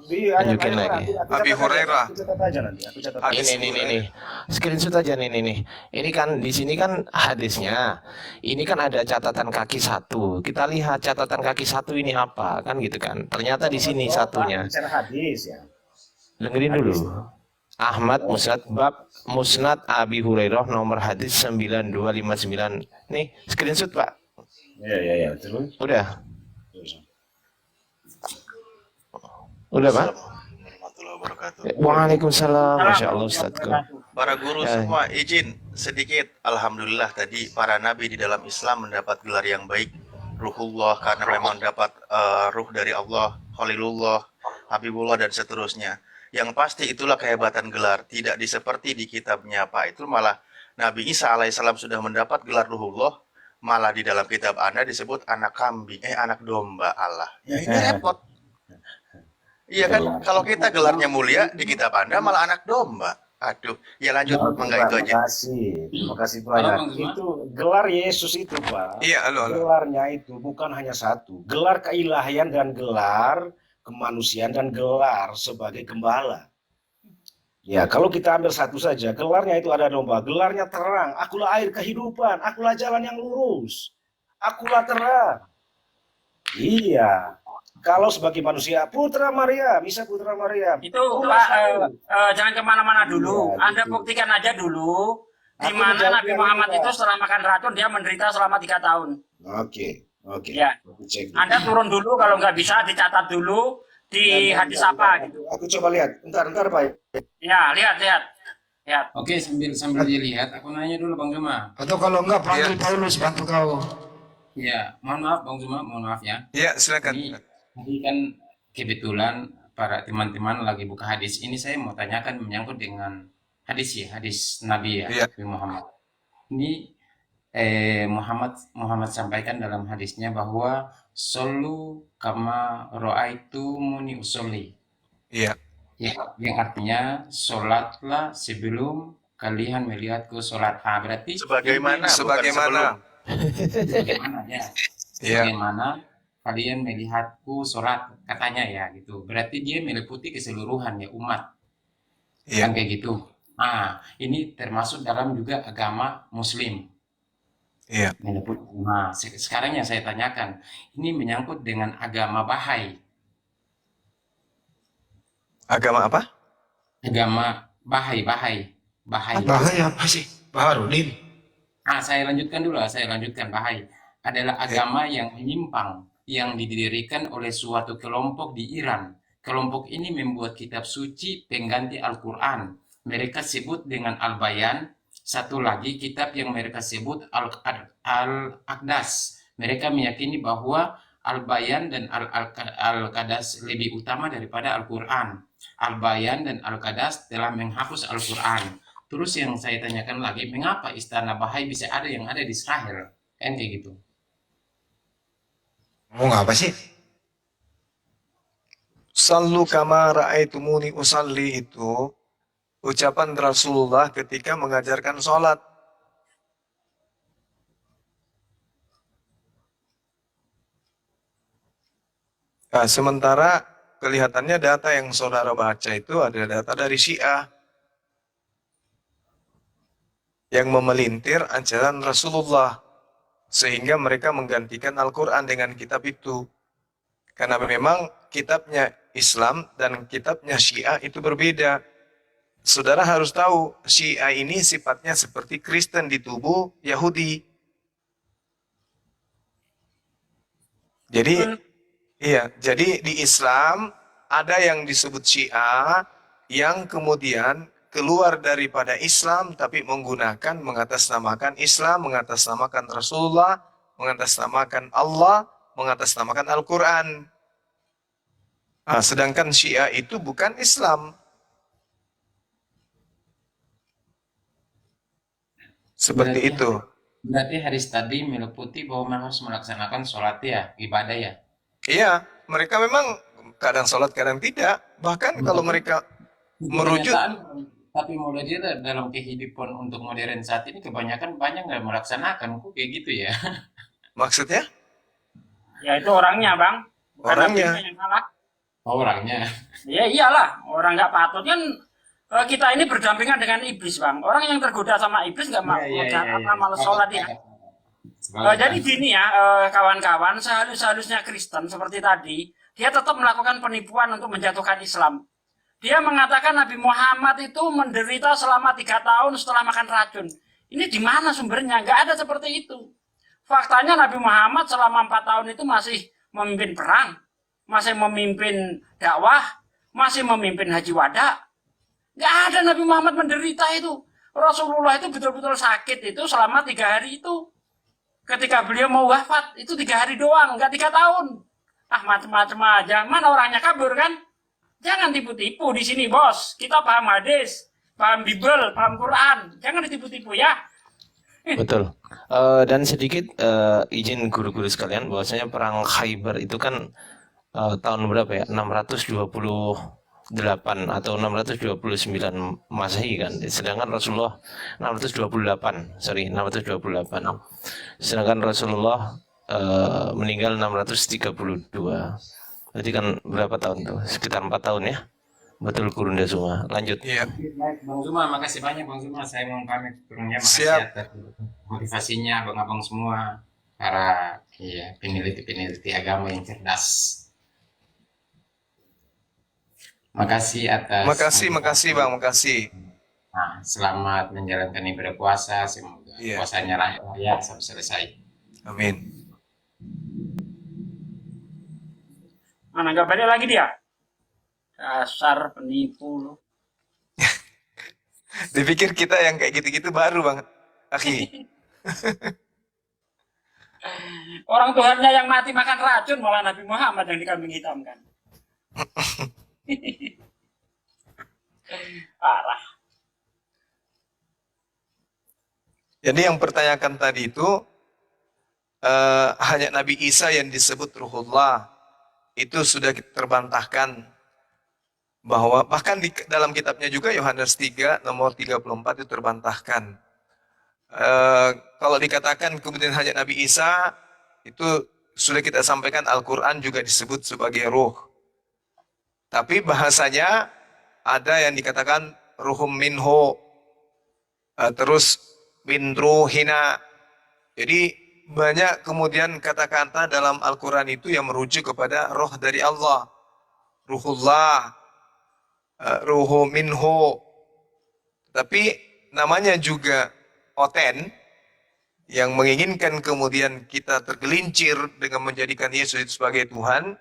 Tunjukin lagi. Abi Hurairah. Aku catat aja nanti. Aku catat. Hadis Ini. Screenshot aja nih. Ini kan di sini kan hadisnya. Ini kan ada catatan kaki 1. Kita lihat catatan kaki 1 ini apa, kan gitu kan. Ternyata di sini satunya. Bicara hadis ya. Dengerin dulu. Ahmad Musnad Abi Hurairah nomor hadis 9259. Nih, screenshot Pak. Iya. Terus. Udah Pak? Warahmatullahi wabarakatuh. Waalaikumsalam. Masya Allah Ustadzku. Para guru Ya. semua izin sedikit. Alhamdulillah tadi para nabi di dalam Islam mendapat gelar yang baik. Ruhullah karena memang dapat ruh dari Allah, Khalilullah, Habibullah dan seterusnya. Yang pasti itulah kehebatan gelar. Tidak seperti di kitabnya Pak. Itu malah Nabi Isa alaihissalam sudah mendapat gelar Ruhullah. Malah di dalam kitab Anda disebut anak kambing, anak domba Allah. Ya ini repot. Iya kan, kalau kita gelarnya mulia di kitab Anda malah anak domba. Aduh, ya lanjut, mangga itu aja. Terima kasih banyak. Itu gelar Yesus itu, Pak. Iya, halo. Gelarnya itu bukan hanya satu. Gelar keilahian dan gelar kemanusiaan dan gelar sebagai gembala. Ya, kalau kita ambil satu saja, gelarnya itu ada domba, gelarnya terang, akulah air kehidupan, akulah jalan yang lurus, akulah terang. Iya. Kalau sebagai manusia, Putra Maryam, Isa Putra Maryam. Itu Akulah Pak, satu. jangan kemana-mana dulu. Iya, Anda gitu. buktikan aja dulu di Aku mana menjawab Nabi yang Muhammad ini, itu Pak. setelah makan racun dia menderita selama 3 tahun. Oke. Ya. Aku cek. Anda turun dulu, kalau nggak bisa dicatat dulu di hadis apa gitu. Aku coba lihat. Bentar, Pak. Ya, lihat. Oke, sambil dilihat, aku nanya dulu Bang Zuma. Atau kalau enggak panggil Paulus bantu kau. Ya, mohon maaf Bang Zuma, mohon maaf ya. Iya, silakan. Ini tadi kan kebetulan para teman-teman lagi buka hadis. Ini saya mau tanyakan menyangkut dengan hadis ya, hadis Nabi ya, Iya. Nabi Muhammad. Ini Muhammad sampaikan dalam hadisnya bahwa solu kama ro'aitu muni usolli. Iya. Ya, yang artinya sholatlah sebelum kalian melihatku sholat. Berarti Sebagaimana, Sebagaimana. bagaimana ya? Iya. Bagaimana kalian melihatku sholat katanya ya gitu. Berarti dia meliputi keseluruhan ya umat. Kan kayak gitu. Nah, ini termasuk dalam juga agama Muslim. Iya. Nah, sekarang yang saya tanyakan, ini menyangkut dengan agama Bahai. Agama apa? Agama Bahai. Bahaya apa sih? Baharudin. Saya lanjutkan. Bahai adalah agama yang menyimpang, yang didirikan oleh suatu kelompok di Iran. Kelompok ini membuat kitab suci pengganti Al-Quran. Mereka sebut dengan Al-Bayan. Satu lagi kitab yang mereka sebut Al-Aqdas. Mereka meyakini bahwa Al-Bayan dan Al-Qadas lebih utama daripada Al-Quran. Al-Bayan dan Al-Qadas telah menghapus Al-Quran. Terus yang saya tanyakan lagi, mengapa istana Bahai bisa ada yang ada di Israel? Kan kayak gitu. Ngomong apa sih? Sallu kama ra'aitumuni usalli itu ucapan Rasulullah ketika mengajarkan sholat. Nah, sementara kelihatannya data yang saudara baca itu adalah data dari Syiah yang memelintir ajaran Rasulullah sehingga mereka menggantikan Al-Quran dengan kitab itu. Karena memang kitabnya Islam dan kitabnya Syiah itu berbeda. Saudara harus tahu, Syiah ini sifatnya seperti Kristen di tubuh Yahudi. Jadi di Islam ada yang disebut Syiah yang kemudian keluar daripada Islam tapi mengatasnamakan Islam, mengatasnamakan Rasulullah, mengatasnamakan Allah, mengatasnamakan Al-Quran. Sedangkan Syiah itu bukan Islam. Seperti itu. Berarti hadis tadi meliputi bahwa harus melaksanakan sholat ya, ibadah ya. Iya, mereka memang kadang sholat, kadang tidak. Bahkan kalau mereka merujuk, Tapi mulai dia dalam kehidupan untuk modern saat ini kebanyakan banyak nggak melaksanakan, kok kayak gitu ya. maksudnya Ya itu orangnya bang. Bukan Orangnya. nabinya yang salah. Orangnya. Ya iyalah, orang nggak patut kan. Kita ini berdampingan dengan iblis bang. Orang yang tergoda sama iblis nggak mau malas sholat ya. Jadi gini ya kawan-kawan, seharusnya Kristen seperti tadi, dia tetap melakukan penipuan untuk menjatuhkan Islam. Dia mengatakan Nabi Muhammad itu menderita selama 3 tahun setelah makan racun. Ini di mana sumbernya? Nggak ada seperti itu. Faktanya Nabi Muhammad selama 4 tahun itu masih memimpin perang, masih memimpin dakwah, masih memimpin haji wada. Nggak ada Nabi Muhammad menderita itu. Rasulullah itu betul-betul sakit itu selama 3 hari itu. Ketika beliau mau wafat itu 3 hari doang, nggak 3 tahun. Macam-macam aja. Mana orangnya kabur kan? Jangan tipu-tipu di sini bos. Kita paham hadis, paham Bible, paham Quran. Jangan ditipu-tipu ya. Betul. Dan sedikit izin guru-guru sekalian, bahwasanya perang Khaybar itu kan tahun berapa ya? 628 atau 629 Masehi kan. Sedangkan Rasulullah 628. Sedangkan Rasulullah meninggal 632. Berarti kan berapa tahun tuh? Sekitar 4 tahun ya. Betul Kurunda semua. Lanjut. Iya. Baik, Bang Zuma, makasih banyak Bang Zuma. Saya mau pamit turunnya, makasih Siap. atas motivasinya abang-abang semua, para peneliti-peneliti agama yang cerdas. Makasih atas Makasih Bang, makasih. Nah, selamat menjalankan ibadah puasa. Semoga Iya. puasanya layak sampai selesai. Amin. Mana nggak balik lagi dia? Dasar penipu lu. Dipikir kita yang kayak gitu-gitu baru Bang, akhi. Orang Tuhannya yang mati makan racun, malah Nabi Muhammad yang dikambing hitamkan. Parah. Jadi yang pertanyakan tadi itu hanya Nabi Isa yang disebut Ruhullah. Itu sudah terbantahkan bahwa bahkan di dalam kitabnya juga Yohanes 3 nomor 34 itu terbantahkan. Kalau dikatakan kemudian hanya Nabi Isa, itu sudah kita sampaikan Al-Quran juga disebut sebagai ruh. Tapi bahasanya ada yang dikatakan ruhum minhu, terus min ruhina. Jadi banyak kemudian kata-kata dalam Al-Quran itu yang merujuk kepada roh dari Allah. Ruhullah, ruhu minhu. Tapi namanya juga oten, yang menginginkan kemudian kita tergelincir dengan menjadikan Yesus itu sebagai Tuhan,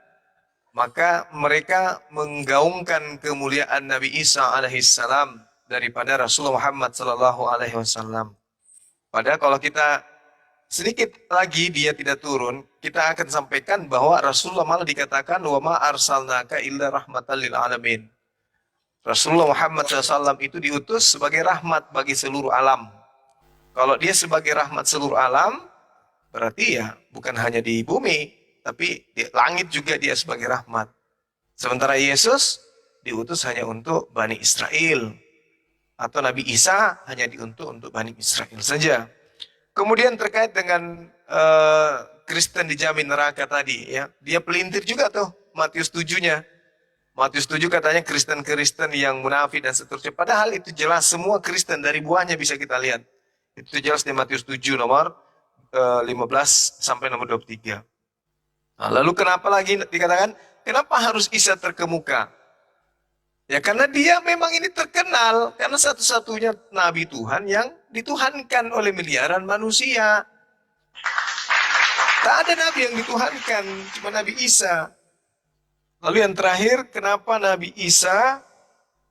maka mereka menggaungkan kemuliaan Nabi Isa alaihissalam daripada Rasulullah Muhammad sallallahu alaihi wasallam. Padahal kalau kita sedikit lagi dia tidak turun, kita akan sampaikan bahwa Rasulullah malah dikatakan wa ma arsalnaka illa rahmatan lil alamin. Rasulullah Muhammad SAW itu diutus sebagai rahmat bagi seluruh alam. Kalau dia sebagai rahmat seluruh alam, berarti ya bukan hanya di bumi, tapi di langit juga dia sebagai rahmat. Sementara Yesus diutus hanya untuk Bani Israel. Atau Nabi Isa hanya diutus untuk Bani Israel saja. Kemudian terkait dengan Kristen dijamin neraka tadi, ya, dia pelintir juga tuh Matius 7-nya. Matius 7 katanya Kristen-Kristen yang munafik dan seterusnya. Padahal itu jelas semua Kristen dari buahnya bisa kita lihat. Itu jelas di Matius 7 nomor 15 sampai nomor 23. Nah, lalu kenapa lagi dikatakan kenapa harus Isa terkemuka? Ya karena dia memang ini terkenal karena satu-satunya nabi Tuhan yang dituhankan oleh miliaran manusia. Tak ada nabi yang dituhankan, cuma Nabi Isa. Lalu yang terakhir, kenapa Nabi Isa,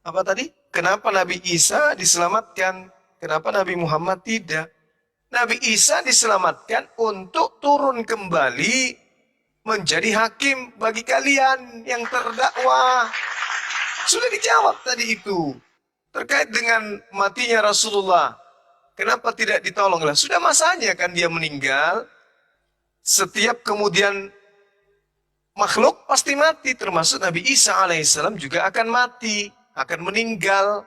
apa tadi? Kenapa Nabi Isa diselamatkan? Kenapa Nabi Muhammad tidak? Nabi Isa diselamatkan untuk turun kembali menjadi hakim bagi kalian yang terdakwa. Sudah dijawab tadi itu. Terkait dengan matinya Rasulullah. Kenapa tidak ditolonglah? Sudah masanya kan dia meninggal. Setiap kemudian makhluk pasti mati, termasuk Nabi Isa alaihissalam juga akan mati, akan meninggal.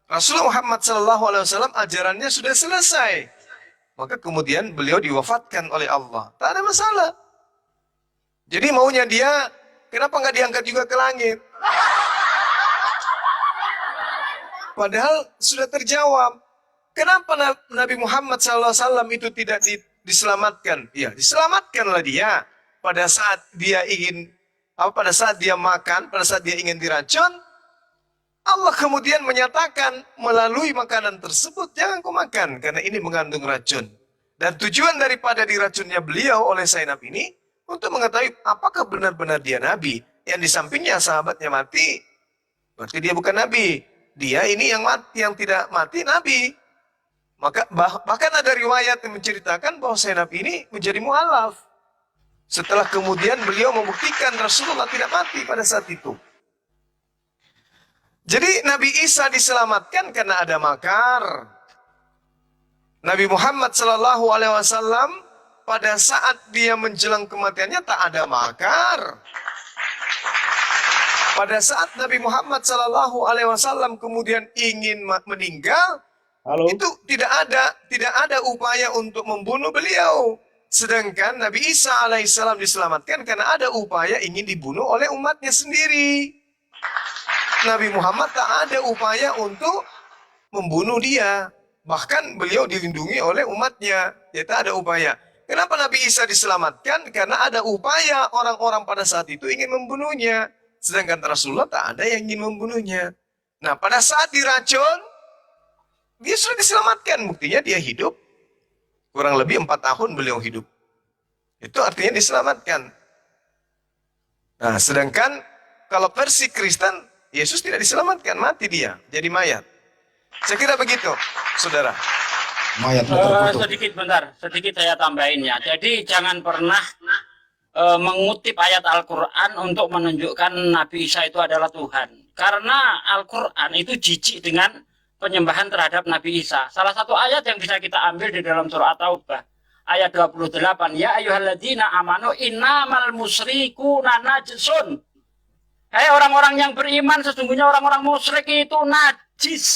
Rasulullah Muhammad SAW ajarannya sudah selesai. Maka kemudian beliau diwafatkan oleh Allah. Tak ada masalah. Jadi maunya dia, kenapa nggak diangkat juga ke langit? Padahal sudah terjawab. Kenapa Nabi Muhammad SAW itu tidak diselamatkan? Ya, diselamatkanlah dia. Pada saat dia ingin, pada saat dia makan, pada saat dia ingin diracun, Allah kemudian menyatakan melalui makanan tersebut, jangan kau makan, karena ini mengandung racun. Dan tujuan daripada diracunnya beliau oleh Zainab ini, untuk mengetahui apakah benar-benar dia Nabi. Yang di sampingnya sahabatnya mati, berarti dia bukan Nabi. Dia ini yang mati, yang tidak mati Nabi. Maka bahkan ada riwayat yang menceritakan bahwa Zainab ini menjadi mu'alaf. Setelah kemudian beliau membuktikan Rasulullah tidak mati pada saat itu. Jadi Nabi Isa diselamatkan karena ada makar. Nabi Muhammad SAW pada saat dia menjelang kematiannya tak ada makar. Pada saat Nabi Muhammad SAW kemudian ingin meninggal, itu tidak ada upaya untuk membunuh beliau. Sedangkan Nabi Isa alaihissalam diselamatkan karena ada upaya ingin dibunuh oleh umatnya sendiri. Nabi Muhammad tak ada upaya untuk membunuh dia. Bahkan beliau dilindungi oleh umatnya. Ya tak ada upaya. Kenapa Nabi Isa diselamatkan? Karena ada upaya orang-orang pada saat itu ingin membunuhnya. Sedangkan Rasulullah tak ada yang ingin membunuhnya. Nah pada saat diracun, dia sudah diselamatkan. Buktinya dia hidup. Kurang lebih 4 tahun beliau hidup. Itu artinya diselamatkan. Nah, sedangkan kalau versi Kristen, Yesus tidak diselamatkan, mati dia, jadi mayat. Saya kira begitu, saudara. Mayatnya terkutuk. Sedikit saya tambahin ya. Jadi jangan pernah mengutip ayat Al-Quran untuk menunjukkan Nabi Isa itu adalah Tuhan. Karena Al-Quran itu jijik dengan penyembahan terhadap Nabi Isa. Salah satu ayat yang bisa kita ambil di dalam surah At-Taubah ayat 28, ya ayyuhalladzina amanu innamal musyrikuna najsun. Hai orang-orang yang beriman, sesungguhnya orang-orang musyrik itu najis.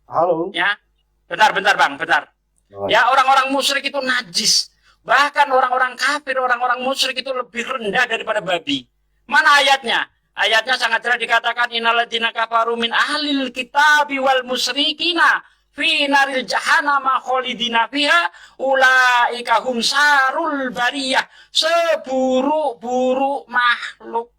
Halo. Ya. Bentar Bang, bentar. Ya orang-orang musyrik itu najis. Bahkan orang-orang kafir, orang-orang musyrik itu lebih rendah daripada babi. Mana ayatnya? Ayatnya sangat jelas dikatakan innalladzina kafaru min ahlil kitabi wal musyrikina fi naril jahannama khalidina fiha ulaika hum sarul bariyah, seburuk-buruk makhluk.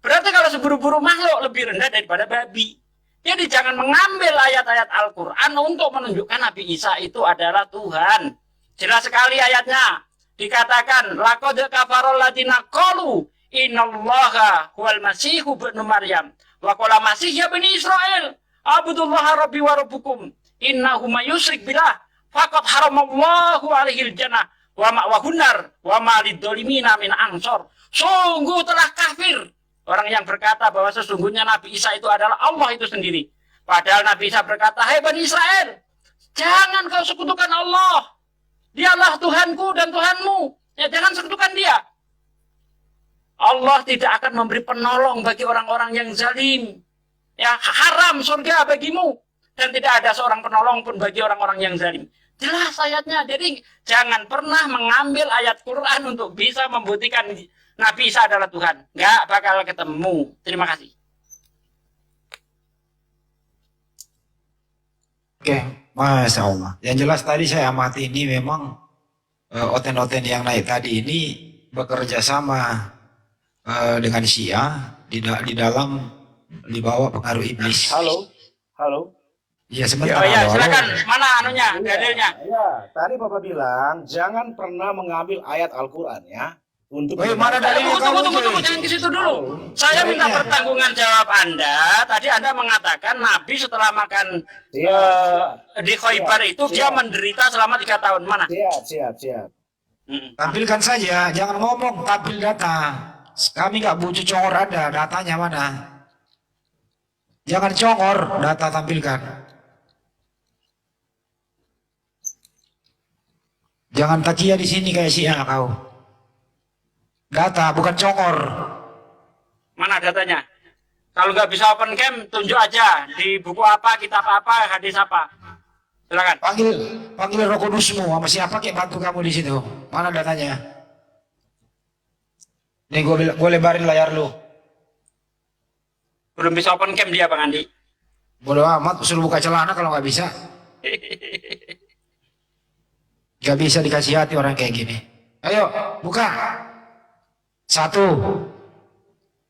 Berarti kalau seburuk-buruk makhluk lebih rendah daripada babi. Jadi jangan mengambil ayat-ayat Al-Quran untuk menunjukkan Nabi Isa itu adalah Tuhan. Jelas sekali ayatnya. Dikatakan laqad kafarol ladina qalu innallaha huwal masihu ibnu Maryam wa qala masih ya bani Israel abudullaha rabbi wa rabbukum innahu may yusyrik billah faqad haramallahu alaihil jannah wa ma'wahu nar wa ma lidzalimina min ansor. Sungguh telah kafir orang yang berkata bahwa sesungguhnya Nabi Isa itu adalah Allah itu sendiri. Padahal Nabi Isa berkata, "Hai Bani Israel, jangan kau sekutukan Allah. Dialah Tuhanku dan Tuhanmu. Ya jangan sekutukan Dia." Allah tidak akan memberi penolong bagi orang-orang yang zalim. Ya, haram surga bagimu. Dan tidak ada seorang penolong pun bagi orang-orang yang zalim. Jelas ayatnya. Jadi jangan pernah mengambil ayat Quran untuk bisa membuktikan Nabi Isa adalah Tuhan. Nggak bakal ketemu. Terima kasih. Oke, Masya Allah. Yang jelas tadi saya amati ini memang oten-oten yang naik tadi ini bekerja sama dengan Syiah di dalam dibawa pengaruh iblis. Halo, halo. Iya sebentar. Oh ya, halo. silakan. Mana anunya, dalilnya? Ya, tadi Bapak bilang jangan pernah mengambil ayat Al-Quran ya untuk. Mana dalilnya kamu? Tunggu, jangan ke situ dulu. Saya minta pertanggungan jawab Anda. Tadi Anda mengatakan Nabi setelah makan di Khaybar itu dia menderita selama 3 tahun. Mana? Siap. Tampilkan saja, jangan ngomong, tampil data. Kami nggak butuh congor Anda, datanya mana? Jangan congor, data tampilkan. Jangan takia di sini kayak Syiah kau. Data bukan congor. Mana datanya? Kalau nggak bisa open cam, tunjuk aja di buku apa, kitab apa, hadis apa. Silakan. Panggil Roh Kudusmu sama siapa kayak bantu kamu di situ. Mana datanya? Nih gue lebarin layar lu. Belum bisa open cam dia, Bang Andi. Bodoh amat, suruh buka celana kalau nggak bisa. Gak bisa dikasih hati orang kayak gini. Ayo, buka. 1,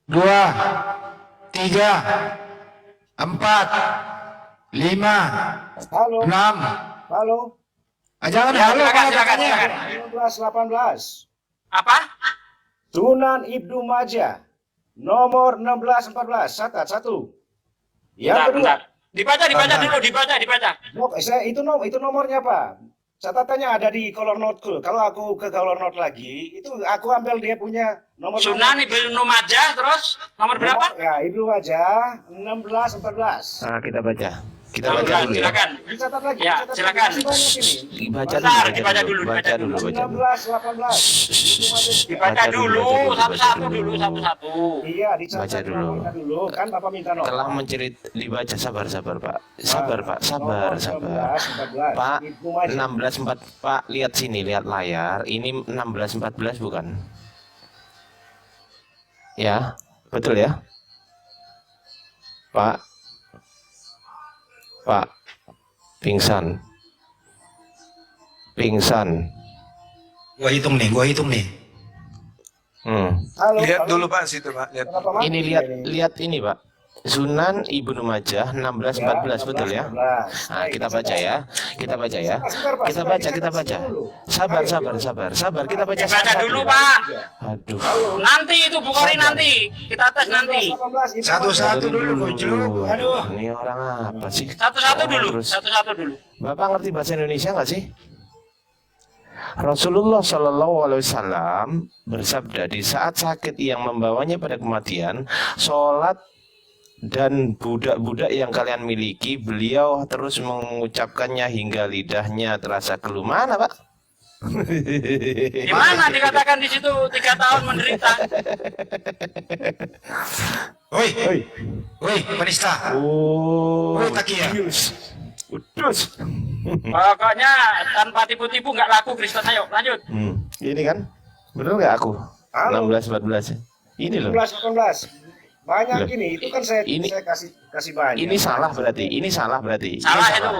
2, 3, 4, 5, 6. Halo. Jangan Ya, halo, silakan, mana silakan, datanya? silakan. 16-18. Apa? Sunan Ibnu Majah nomor 16-14. Catat 1. Yang kedua. Bentar. Dibaca dulu, dibaca. Itu nomornya Pak. Catatannya ada di kolom note. Kalau aku ke kolom note lagi, itu aku ambil dia punya nomor. Sunan Ibnu Majah terus nomor berapa? Ya, Ibnu Majah 16-14. Nah, kita baca. Kita Oh, baca dulu ya. silakan. Dicatat lagi. Ya, dicatat silakan. lagi. Banyak ini. Dibaca Bentar, dulu, dibaca dulu. 16-18. Dibaca dulu, satu-satu dulu, satu-satu. Iya, dicatat Baca dulu. nomornya dulu. Kan Bapak minta nomor. Telah mencerit dibaca sabar Pak. Sabar Pak, sabar. 16-14. Pak, Ibnu Majah. 16-4 Pak, lihat sini, lihat layar. Ini 16-14 bukan? Ya, betul ya? Pak, pingsan. Gua hitung nih. Halo, Lihat halo. dulu Pak situ Pak. Lihat. Kenapa, Mas? Ini lihat ini Pak. Sunan Ibnu Majah 16-14 betul ya? Nah, kita baca ya. Kita baca. Sabar, kita baca. Dibaca dulu, Pak. Aduh. Nanti itu Bukhari nanti. Kita tes nanti. 1-1 dulu, Bojlo. Aduh. Ini orang apa sih? Satu-satu dulu, Terus. satu-satu dulu. Bapak ngerti bahasa Indonesia nggak sih? Rasulullah Shallallahu Alaihi Wasallam bersabda di saat sakit yang membawanya pada kematian, sholat dan budak-budak yang kalian miliki, beliau terus mengucapkannya hingga lidahnya terasa keluh. Mana Pak? Di mana dikatakan di situ 3 tahun menderita? Woi, penista. Oh, Woi, takia. udus. Pokoknya tanpa tipu-tipu nggak laku Kristen. Ayo lanjut. Ini kan, bener nggak aku? Halo. 16-14 ya. Ini loh. 16-18. Banyak Loh, gini, itu kan saya ini- kasih banyak. Ini salah berarti. Ini salah berarti. Ini Salah itu.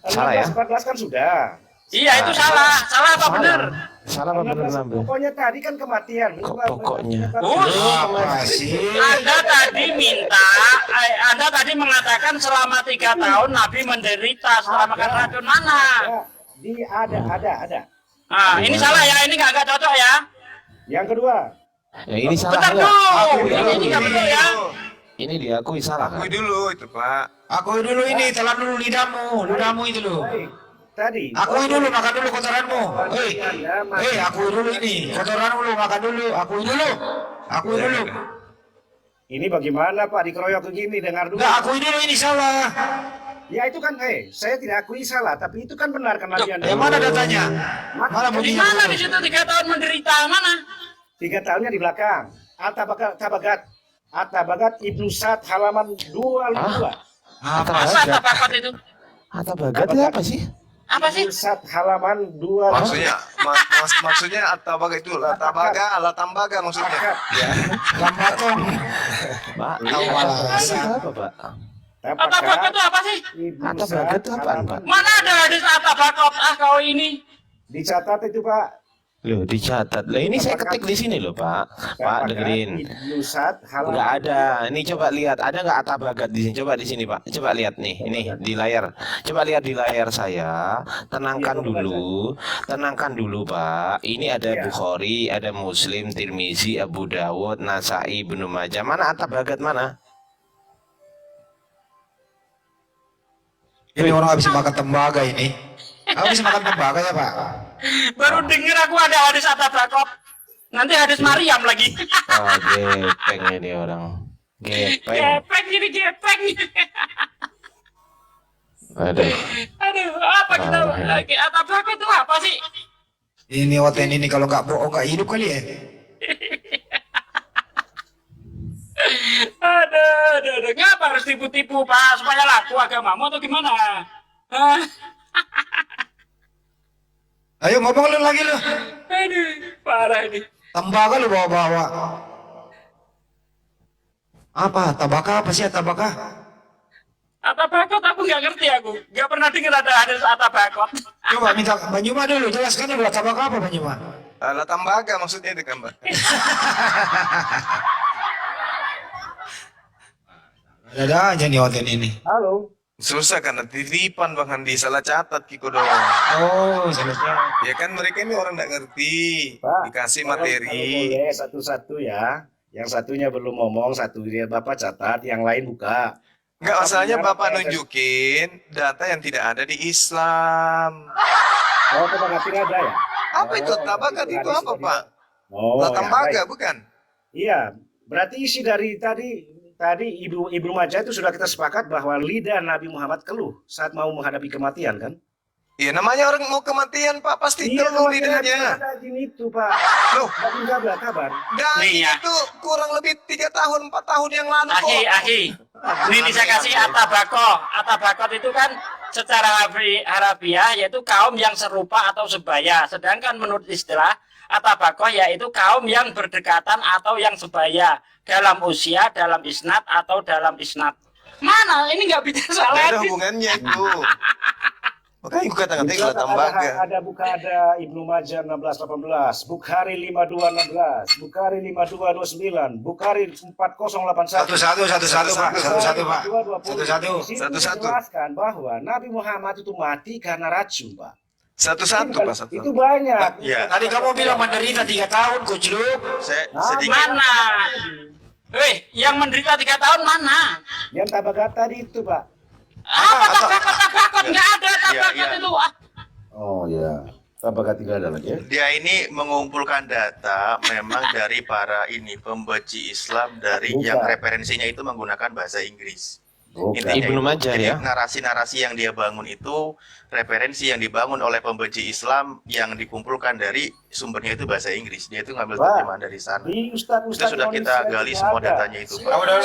Salah ya? 14 kan sudah. Iya itu salah. Salah apa benar? Salah apa benar 14, ngambil? pokoknya tadi kan kematian. Kok pokoknya? Apa sih? Anda tadi minta, Anda tadi mengatakan selama 3 tahun Nabi menderita setelah makan racun mana? Ada. Nah, ini salah ya, ini nggak cocok ya. Yang kedua, Ya, ini salah Bentar enggak? dulu, ini nggak betul ya. Ini diakui salah kan? Akui dulu itu Pak. Akui dulu ini, telan dulu lidahmu itu loh. baik. Tadi. Akui dulu, makan dulu kotoranmu. Akui dulu ini, kotoranmu lu makan dulu. Akui dulu. Ini bagaimana Pak dikeroyok begini, dengar dulu. Enggak, akui dulu ini salah. Ya itu kan, saya tidak akui salah, tapi itu kan benar kan Nabi Anda. Yang mana datanya? Mana Di bunyinya? mana di situ 3 tahun menderita mana? 3 tahunnya di belakang. At-Tabagat Ibnu Sa'd halaman 252. Masa Bagat. tabakat itu? Atta Bagat itu apa sih? Apa sih? Ibnu Sa'd halaman 252. Maksudnya atabaga itu latambaga maksudnya. Ya. Lambatong. Pak, Tahu malah. itu apa, Pak? Tabakat itu apa sih? Ibnu Atta Sa'd Bagat itu apaan, halaman- Pak? Mana ada hadis tabakat? Kau ini. Dicatat itu Pak. Loh, dicatat. Lah ini saya ketik di sini loh, Pak. Pak, dengerin. Ibnu Sa'd halaman. Enggak ada. Ini coba lihat, ada nggak Atta Bagat di sini? Coba di sini, Pak. Coba lihat nih, ini di layar. Coba lihat di layar saya. Tenangkan dulu, Pak. Ini ada Iya. Bukhari, ada Muslim, Tirmizi, Abu Dawud, Nasai, Ibnu Majah. Mana Atta Bagat mana? Ini orang habis makan tembaga ini. Habis makan tembaga ya Pak? Baru denger aku ada hadis tabakat. Nanti hadis Maryam lagi. Oh, gepeng ini orang. Gepeng. Gepeng ini gepeng. Aduh. Aduh, apa kita lagi? Tabakat itu apa sih? Ini Oten ini kalau nggak bohong nggak hidup kali ya? Aduh. Ngapa harus tipu-tipu, Pak? Supaya laku agamamu atau gimana? Hah? Ayo ngomong lu lagi lu. Aduh, parah ini. Tembaga lu bawa-bawa. Apa? Tabaka apa sih tabaka? Atabakot aku nggak ngerti aku. Nggak pernah dengar ada hadis atabakot. Coba minta Banyuma dulu jelaskan dulu tabaka apa Banyuma? Latambaga maksudnya itu kan Pak. Ada aja nih Oten ini. Halo. Susah karena titipan Bang Handi salah catat Kiko dong. Oh, selesai. Ya kan mereka ini orang nggak ngerti. Pak, Dikasih kalau materi. boleh satu-satu ya. Yang satunya belum ngomong, satu dia Bapak catat, yang lain buka. Nggak masalahnya Benar, Bapak Pak. nunjukin data yang tidak ada di Islam. Oh, Bapak tidak ada ya? Apa itu tabakat itu apa Pak? Oh, ya, Latambaga baik. bukan? Iya, berarti isi dari tadi Ibnu Majah itu sudah kita sepakat bahwa lidah Nabi Muhammad keluh saat mau menghadapi kematian kan? Iya namanya orang mau kematian Pak pasti keluh lidahnya. Ada daging itu Pak. Loh, Tapi enggak kabar. daging Nih, ya. itu kurang lebih 3 tahun 4 tahun yang lalu kok. Ahi. Ini saya kasih atabakot. Atabakot itu kan secara harafiah yaitu kaum yang serupa atau sebaya. Sedangkan menurut istilah atabakoh yaitu kaum yang berdekatan atau yang sebaya dalam usia, dalam isnad atau dalam isnad. Mana? Ini nggak bisa Nggak salah. ada hubungannya itu. Makanya gue katakan tadi Latambaga. Ada Ibnu Majah 1618, Bukhari 5216, Bukhari 5229, Bukhari 4081. Satu-satu Pak. Satu-satu Pak. 220. Di sini Satu-satu. dijelaskan bahwa Nabi Muhammad itu mati karena racun, Pak. Satu-satu Pak. Satu. Itu banyak. Ya, Tadi kamu bilang menderita 3 tahun Kucluk. saya sedikit. Mana? Yang menderita 3 tahun mana? Yang tabakat tadi itu, Pak. Apa tabakot? Nggak ada tabakot Iya. itu. Oh ya, tabakat tidak ada lagi ya. Dia ini mengumpulkan data memang dari para pembenci Islam dari Bukan. yang referensinya itu menggunakan bahasa Inggris. Bukan. Intinya Ibnu itu. Majah Jadi ya. narasi-narasi yang dia bangun itu referensi yang dibangun oleh pembenci Islam yang dikumpulkan dari sumbernya itu bahasa Inggris. Dia itu ngambil Pak, terjemahan dari sana. Di Itu Ustaz-Ustaz sudah kita Indonesia gali itu semua ada. datanya itu, Pak. Udah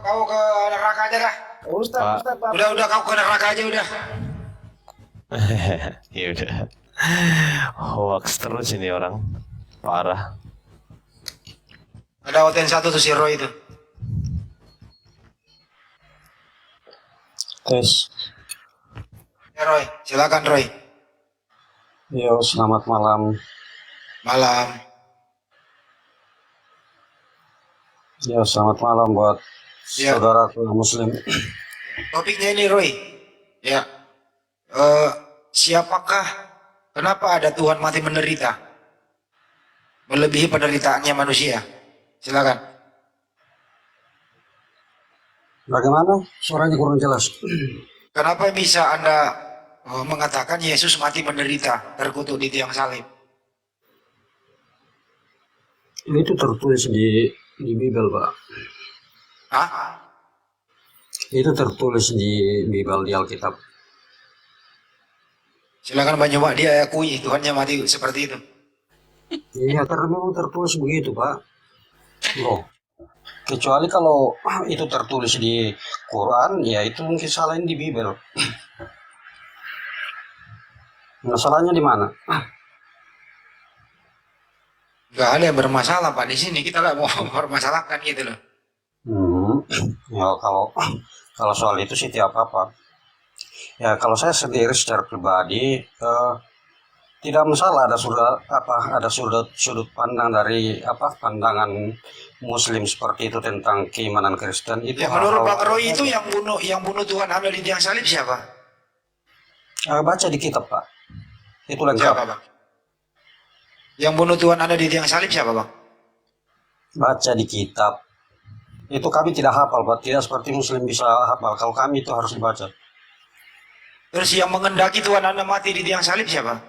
kau ke neraka aja dah. Ustaz, Pak. Udah kau ke neraka aja udah. Ya udah. Hoax terus ini orang. Parah. Ada Oten satu tuh si Roy itu. Tes. Ya Roy, silakan Roy. Yo, selamat malam. Malam. Yo, selamat malam buat Ya, saudaraku yang muslim. topiknya ini Roy. Ya, siapakah, kenapa ada Tuhan mati menderita? Melebihi penderitaannya manusia. Silakan. Bagaimana? Suaranya kurang jelas. Kenapa bisa Anda mengatakan Yesus mati menderita, terkutuk di tiang salib? Itu tertulis di Bible, Pak. Hah? Itu tertulis di Bible, di Alkitab. Silakan Banyumak, dia akui Tuhannya mati seperti itu. Iya, karena memang tertulis begitu, Pak. Loh, kecuali kalau itu tertulis di Quran, ya itu mungkin salahnya di Bible. Masalahnya di mana? Gak ada yang bermasalah Pak di sini. Kita nggak mau mempermasalahkan gitu loh. Ya kalau soal itu sih tidak apa-apa. Ya kalau saya sendiri secara pribadi tidak masalah ada sudut pandang dari pandangan Muslim seperti itu tentang keimanan Kristen itu. Ya, menurut Pak Roy itu yang bunuh Tuhan ada di tiang salib siapa? Baca di kitab, Pak. Itu lengkap. Siapa Bang? Yang bunuh Tuhan ada di tiang salib siapa Bang? Baca di kitab. Itu kami tidak hafal, Pak. Tidak seperti Muslim bisa hafal. Kalau kami itu harus dibaca. Terus yang mengendaki Tuhan Anda mati di tiang salib siapa?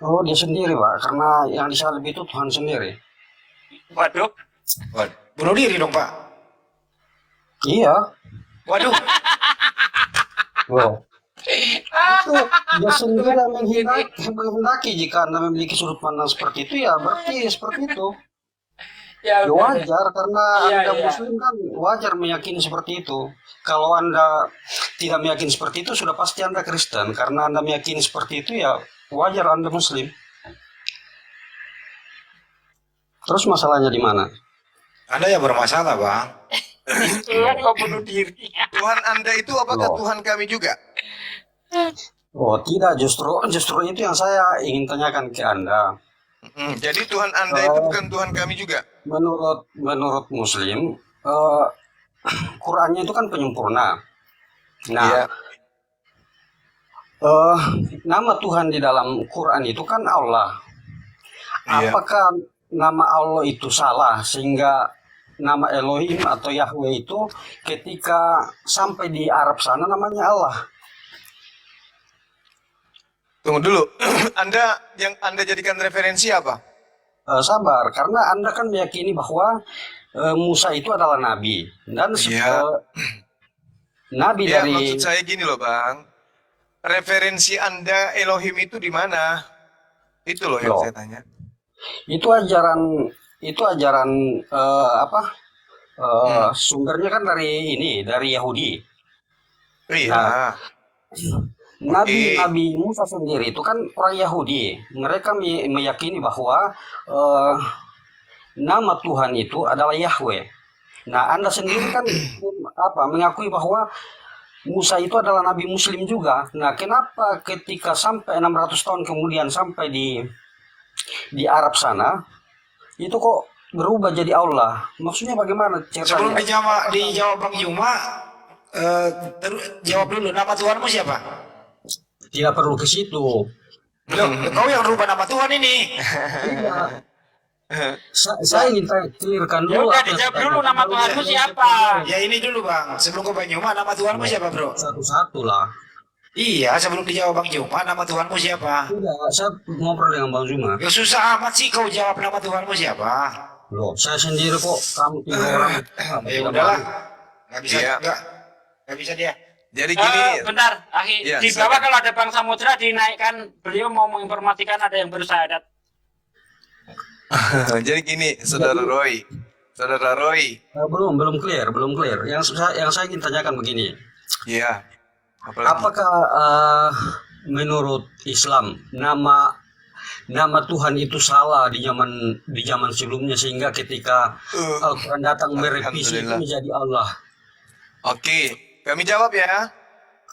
Oh, dia sendiri, Pak. Karena yang disalib itu Tuhan sendiri. Waduh. Bunuh diri dong Pak. Iya. Waduh. Loh. Itu dia sendiri yang menghendaki jika Anda memiliki sudut pandang seperti itu, ya berarti seperti itu. Ya wajar, karena Anda Muslim kan wajar meyakini seperti itu. Kalau Anda tidak meyakini seperti itu, sudah pasti Anda Kristen. Karena Anda meyakini seperti itu, ya wajar Anda Muslim. Terus masalahnya di mana? Anda yang bermasalah Bang. Tuhan kok bunuh diri. Tuhan Anda itu apakah Loh. Tuhan kami juga? Oh tidak, justru itu yang saya ingin tanyakan ke Anda. Jadi Tuhan Anda itu bukan Tuhan kami juga? Menurut Muslim, Qurannya itu kan penyempurna. Nah, Iya. nama Tuhan di dalam Quran itu kan Allah. Iya. Apakah nama Allah itu salah sehingga nama Elohim atau Yahweh itu ketika sampai di Arab sana namanya Allah? Tunggu dulu. Yang Anda jadikan referensi apa? Sabar, karena Anda kan meyakini bahwa Musa itu adalah nabi dan Iya. nabi Ya, dari maksud saya gini loh, Bang. Referensi Anda Elohim itu di mana? Itu loh yang Loh. saya tanya. itu ajaran sumbernya kan dari Yahudi. Iya. Nabi Musa sendiri itu kan orang Yahudi. Mereka meyakini bahwa nama Tuhan itu adalah Yahweh. Nah, Anda sendiri kan mengakui bahwa Musa itu adalah nabi Muslim juga. Nah, kenapa ketika sampai 600 tahun kemudian sampai di Arab sana itu kok berubah jadi Allah? Maksudnya bagaimana Sebelum ceritanya? dijawab Bang Yuma, jawab dulu nama Tuhanmu siapa? Tidak perlu ke situ. Loh, kau yang rubah nama Tuhan ini. Saya ingin clearkan Ya dulu. udah dijawab dulu nama Tuhanmu siapa? Ya ini dulu Bang, sebelum ke Bang Yuma nama Tuhanmu siapa Bro? Satu-satu lah. Iya, sebelum dijawab Bang Yuma nama Tuhanmu siapa? Tidak, saya ngobrol dengan Bang Zuma. Ya susah amat sih kau jawab nama Tuhanmu siapa? Loh, saya sendiri kok, kamu 3 orang. Ya udahlah, nggak bisa Iya. nggak bisa dia. Jadi gini, Bentar, Akhi. Iya, Di bawah kalau ada Bang Samudra dinaikkan, beliau mau menginformasikan ada yang bersyahadat. jadi gini, Saudara Roy. Belum clear. Yang saya ingin tanyakan begini. Iya. Apalagi? Apakah menurut Islam nama Tuhan itu salah di zaman sebelumnya sehingga ketika Al-Quran datang merevisi itu Alhamdulillah. menjadi Allah? Oke, kami jawab ya.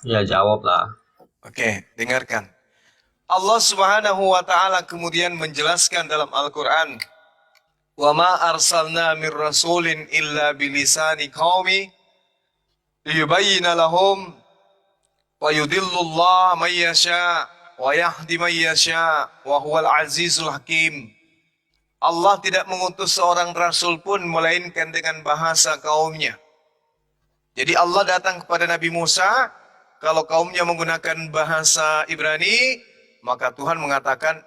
Ya jawab lah. Oke, dengarkan. Allah Subhanahu wa taala kemudian menjelaskan dalam Al-Qur'an, "Wa ma arsalna mir rasulin illa bilisani qaumi liyubayyana lahum wa yudillullah may yasha wa yahdi may yasha wa huwal azizul hakim." Allah tidak mengutus seorang rasul pun melainkan dengan bahasa kaumnya. Jadi Allah datang kepada Nabi Musa, kalau kaumnya menggunakan bahasa Ibrani, maka Tuhan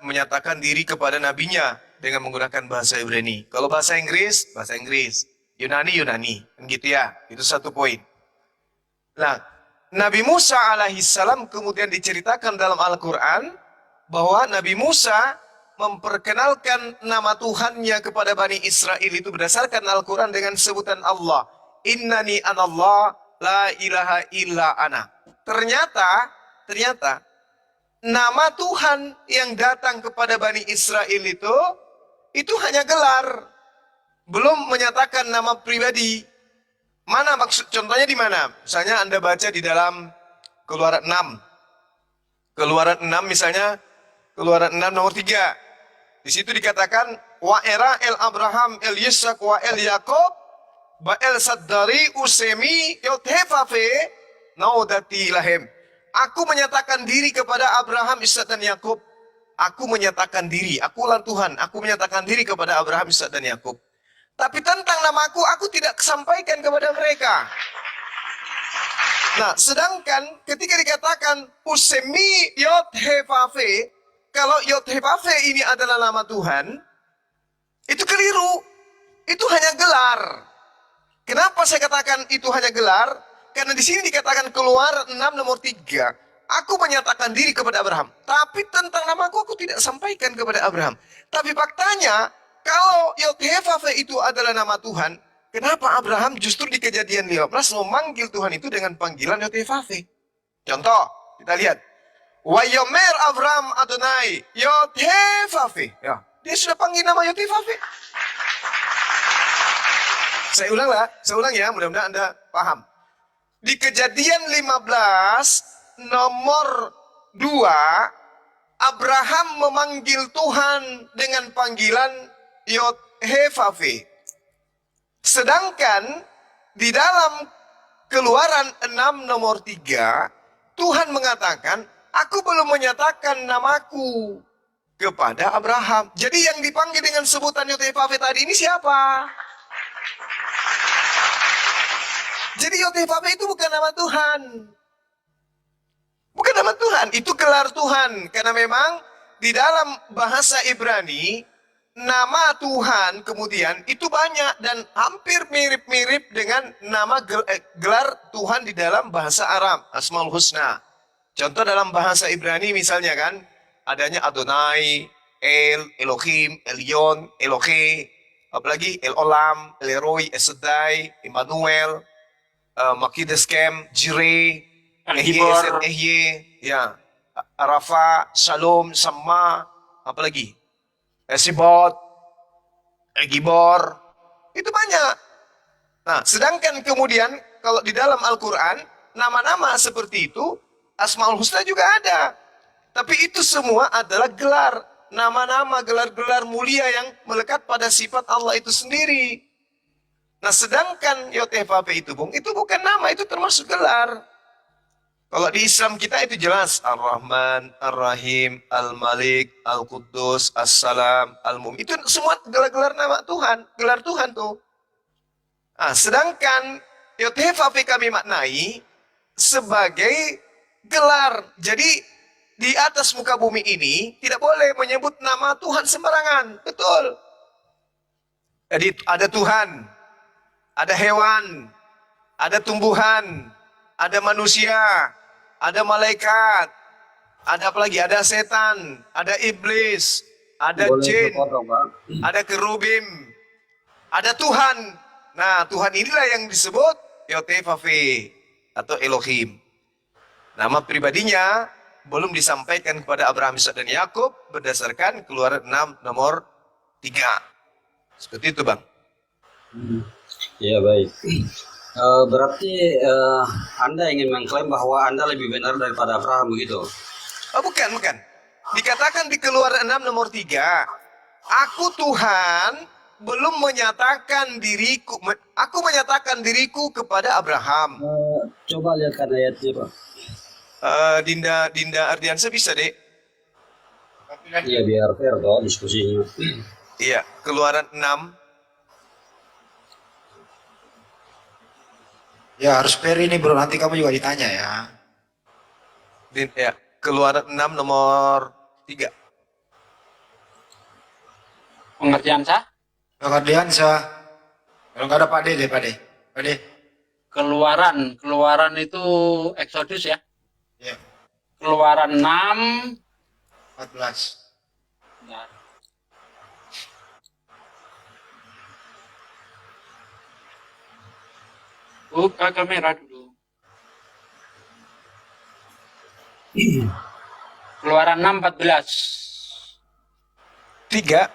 menyatakan diri kepada nabinya dengan menggunakan bahasa Ibrani. Kalau bahasa Inggris, bahasa Inggris. Yunani, Yunani. Kan gitu ya. Itu satu poin. Nah, Nabi Musa alaihissalam kemudian diceritakan dalam Al-Quran bahwa Nabi Musa memperkenalkan nama Tuhannya kepada Bani Israel itu berdasarkan Al-Quran dengan sebutan Allah. Innani anallah la ilaha illa ana. Ternyata nama Tuhan yang datang kepada Bani Israel itu hanya gelar. Belum menyatakan nama pribadi. Mana maksud, contohnya di mana? Misalnya Anda baca di dalam Keluaran 6. Keluaran 6 misalnya, Keluaran 6 nomor 3. Di situ dikatakan, wa era el Abraham el Yisak wa el Yakob ba el Saddari usemi yothefafe naudati lahem. Aku menyatakan diri kepada Abraham, Ishak dan Yakub. Aku menyatakan diri, akulah Tuhan. Aku menyatakan diri kepada Abraham, Ishak dan Yakub. Tapi tentang namaku, aku tidak sampaikan kepada mereka. Nah, sedangkan ketika dikatakan usemi yothefafe, kalau yothefafe ini adalah nama Tuhan, itu keliru. Itu hanya gelar. Kenapa saya katakan itu hanya gelar? Karena di sini dikatakan keluar 6 nomor 3. Aku menyatakan diri kepada Abraham. Tapi tentang namaku aku tidak sampaikan kepada Abraham. Tapi faktanya, kalau yothefafe itu adalah nama Tuhan, kenapa Abraham justru di Kejadian 15 memanggil Tuhan itu dengan panggilan yothefafe? Contoh, kita lihat. Wa yomer Abraham Adonai yothefafe. Ya, dia sudah panggil nama yothefafe. Saya ulang ya, mudah-mudahan Anda paham. Di Kejadian 15 nomor 2, Abraham memanggil Tuhan dengan panggilan yothefafe. Sedangkan di dalam Keluaran 6 nomor 3, Tuhan mengatakan, aku belum menyatakan namaku kepada Abraham. Jadi yang dipanggil dengan sebutan yothefafe tadi ini siapa? Jadi yothefafe itu bukan nama Tuhan. Bukan nama Tuhan, itu gelar Tuhan. Karena memang di dalam bahasa Ibrani, nama Tuhan kemudian itu banyak dan hampir mirip-mirip dengan nama gelar Tuhan di dalam bahasa Arab, Asmaul Husna. Contoh dalam bahasa Ibrani misalnya kan, adanya Adonai, El, Elohim, Elyon, Elohe, apalagi El Olam, El Eroi, Esedai, Immanuel, Makideskem, Jireh, Ehye, ya, Arafa, Shalom, Sama, apalagi Esibot, Egibor, itu banyak. Nah, sedangkan kemudian kalau di dalam Al-Quran, nama-nama seperti itu, Asmaul Husna juga ada. Tapi itu semua adalah gelar. Nama-nama, gelar-gelar mulia yang melekat pada sifat Allah itu sendiri. Nah, sedangkan yothefafe itu, Bung, itu bukan nama, itu termasuk gelar. Kalau di Islam kita itu jelas. Ar-Rahman, Ar-Rahim, Al-Malik, Al-Quddus, As-Salam, Al-Mu'min. Itu semua gelar-gelar nama Tuhan. Gelar Tuhan tuh. Nah, sedangkan yothefafe kami maknai sebagai gelar. Jadi di atas muka bumi ini tidak boleh menyebut nama Tuhan sembarangan. Betul. Jadi ada Tuhan, ada hewan, ada tumbuhan, ada manusia, ada malaikat, ada apa lagi? Ada setan, ada iblis, ada jin, ada kerubim, ada Tuhan. Nah, Tuhan inilah yang disebut yothefafe atau Elohim. Nama pribadinya belum disampaikan kepada Abraham, Ishak dan Yakub berdasarkan Keluaran 6 nomor 3. Seperti itu, Bang. Iya, baik. Berarti Anda ingin mengklaim bahwa Anda lebih benar daripada Abraham begitu? Oh, bukan, bukan. Dikatakan di Keluaran 6 nomor 3, aku Tuhan belum menyatakan diriku, aku menyatakan diriku kepada Abraham. Coba lihatkan ayatnya, Pak. Dinda Ardiansa bisa, Dek? Iya, biar fair toh diskusinya. Iya, Keluaran 6. Ya harus fair ini bro, nanti kamu juga ditanya ya. Ya, Keluaran 6 nomor 3. Pengertian sah? Kemudian kalau nggak ada Pak D deh, Pak D. Pak D. Keluaran itu Exodus ya. Ya, Keluaran 6. 14. Bentar. Buka kamera dulu. Keluaran 6 14. 3.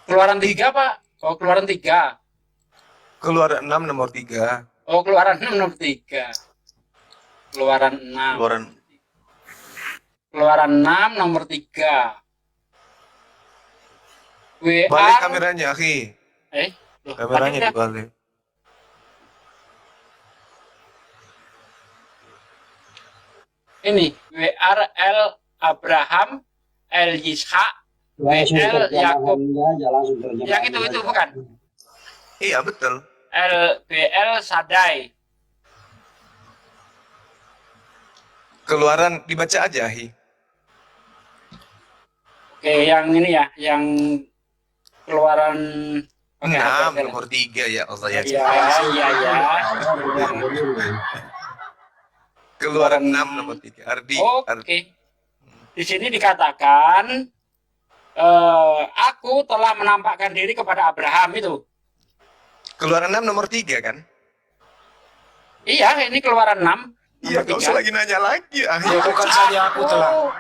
Keluaran 3, Pak. Oh, keluaran 3. Keluaran 6 nomor 3. Oh, keluaran 6 nomor 3. Keluaran 6. Keluaran 6 nomor 3. Balik WR. kameranya, Akhi. Loh, Kameranya tadi udah. dibalik. Ini WRL Abraham L Yishak Langsung WL Yakub. terjemahannya aja, langsung terjemahan. Yang itu bukan. Iya, betul. LBL Sadai. Keluaran dibaca aja, Akhi. Oke, yang ini ya, yang keluaran. Oke, 6 oke. nomor 3 ya Allah ya. Iya. Keluaran 6 nomor 3. Ardi. Oke. Di sini dikatakan aku telah menampakkan diri kepada Abraham itu. Keluaran 6 nomor 3 kan? Iya, ini keluaran 6. Iya, gak usah lagi nanya lagi. Ya bukan saja aku telah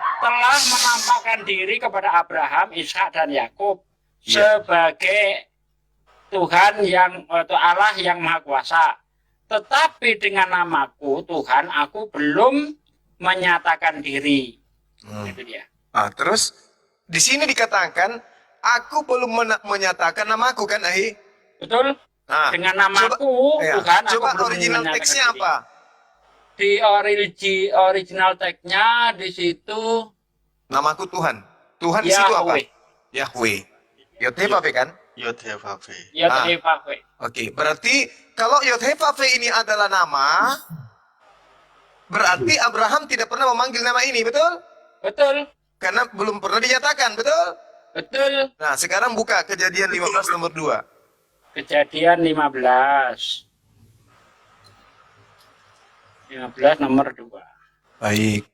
menampakkan diri kepada Abraham, Ishak dan Yakub Iya. sebagai Tuhan yang atau Allah yang Maha Kuasa. Tetapi dengan namaku Tuhan, aku belum menyatakan diri. Itu dia. Terus di sini dikatakan aku belum menyatakan namaku kan, Ahi? Betul? Dengan namaku Tuhan, aku coba belum original menyatakan teksnya diri. apa? Di original teksnya di situ Namaku Tuhan. Tuhan di situ apa? Yahweh. Yahweh. Yod-Heh-Vaveh kan? Yod-Heh-Vaveh. Yahweh. Oke, berarti kalau Yod-Heh-Vaveh ini adalah nama, berarti Abraham tidak pernah memanggil nama ini, betul? Betul. Karena belum pernah dinyatakan, betul? Betul. Nah, sekarang buka Kejadian 15 nomor 2. Kejadian 15 nomor 2. Baik.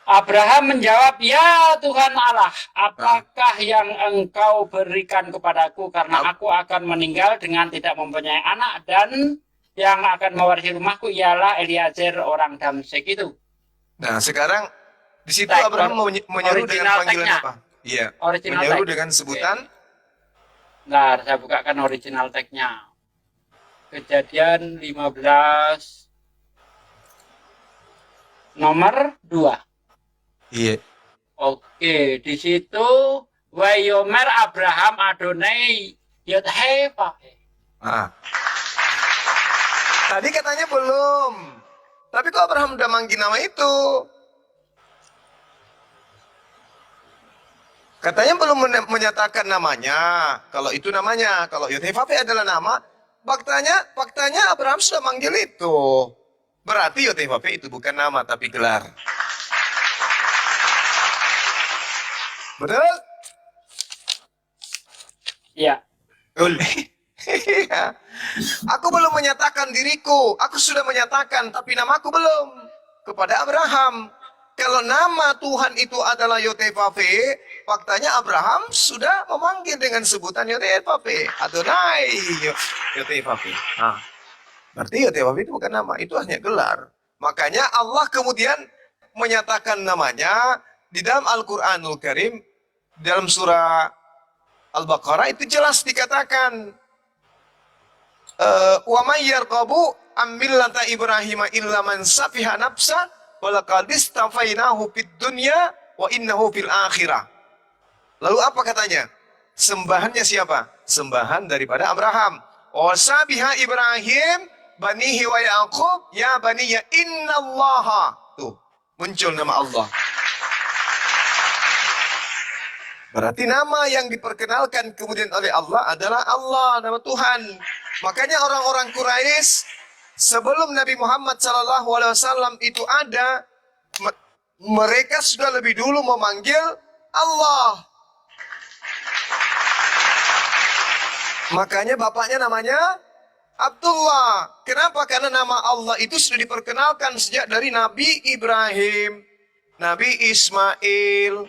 Abraham menjawab, "Ya Tuhan Allah, apakah yang Engkau berikan kepadaku karena aku akan meninggal dengan tidak mempunyai anak dan yang akan mewarisi rumahku ialah Eliezer orang Damsyik itu." Nah, sekarang di situ Teks, Abraham menyeru dengan original panggilan teksnya. apa? Iya. Original Menyeru teks. dengan sebutan Bentar, saya bukakan original teksnya. Kejadian 15 nomor 2. Iya. Oke, di situ Wayomer Abraham Adonai Yod-Heh-Vaveh. Tadi katanya belum. Tapi kok Abraham udah manggil nama itu? Katanya belum menyatakan namanya. Kalau itu namanya, kalau Yod-Heh-Vaveh adalah nama, faktanya Abraham sudah manggil itu. Berarti Yod-Heh-Vaveh itu bukan nama tapi gelar. Betul? Iya. Betul. Aku belum menyatakan diriku. Aku sudah menyatakan, tapi namaku belum. Kepada Abraham. Kalau nama Tuhan itu adalah Yod-Heh-Vaveh, faktanya Abraham sudah memanggil dengan sebutan Yod-Heh-Vaveh. Adonai Yod-Heh-Vaveh. Berarti Yod-Heh-Vaveh itu bukan nama, itu hanya gelar. Makanya Allah kemudian menyatakan namanya di dalam Al-Quranul Karim, dalam surah Al-Baqarah itu jelas dikatakan wa may yarqabu am millata Ibrahim illa man safiha nafsa wa laqad istafainahu fid dunya wa innahu fil akhirah. Lalu apa katanya? Sembahannya siapa? Sembahan daripada Abraham. Wasabiha Ibrahim banihi wa Yaqub ya baniya innallaha. Tuh, muncul nama Allah. Berarti nama yang diperkenalkan kemudian oleh Allah adalah Allah, nama Tuhan. Makanya orang-orang Quraisy sebelum Nabi Muhammad SAW itu ada, mereka sudah lebih dulu memanggil Allah. Makanya bapaknya namanya Abdullah. Kenapa? Karena nama Allah itu sudah diperkenalkan sejak dari Nabi Ibrahim, Nabi Ismail.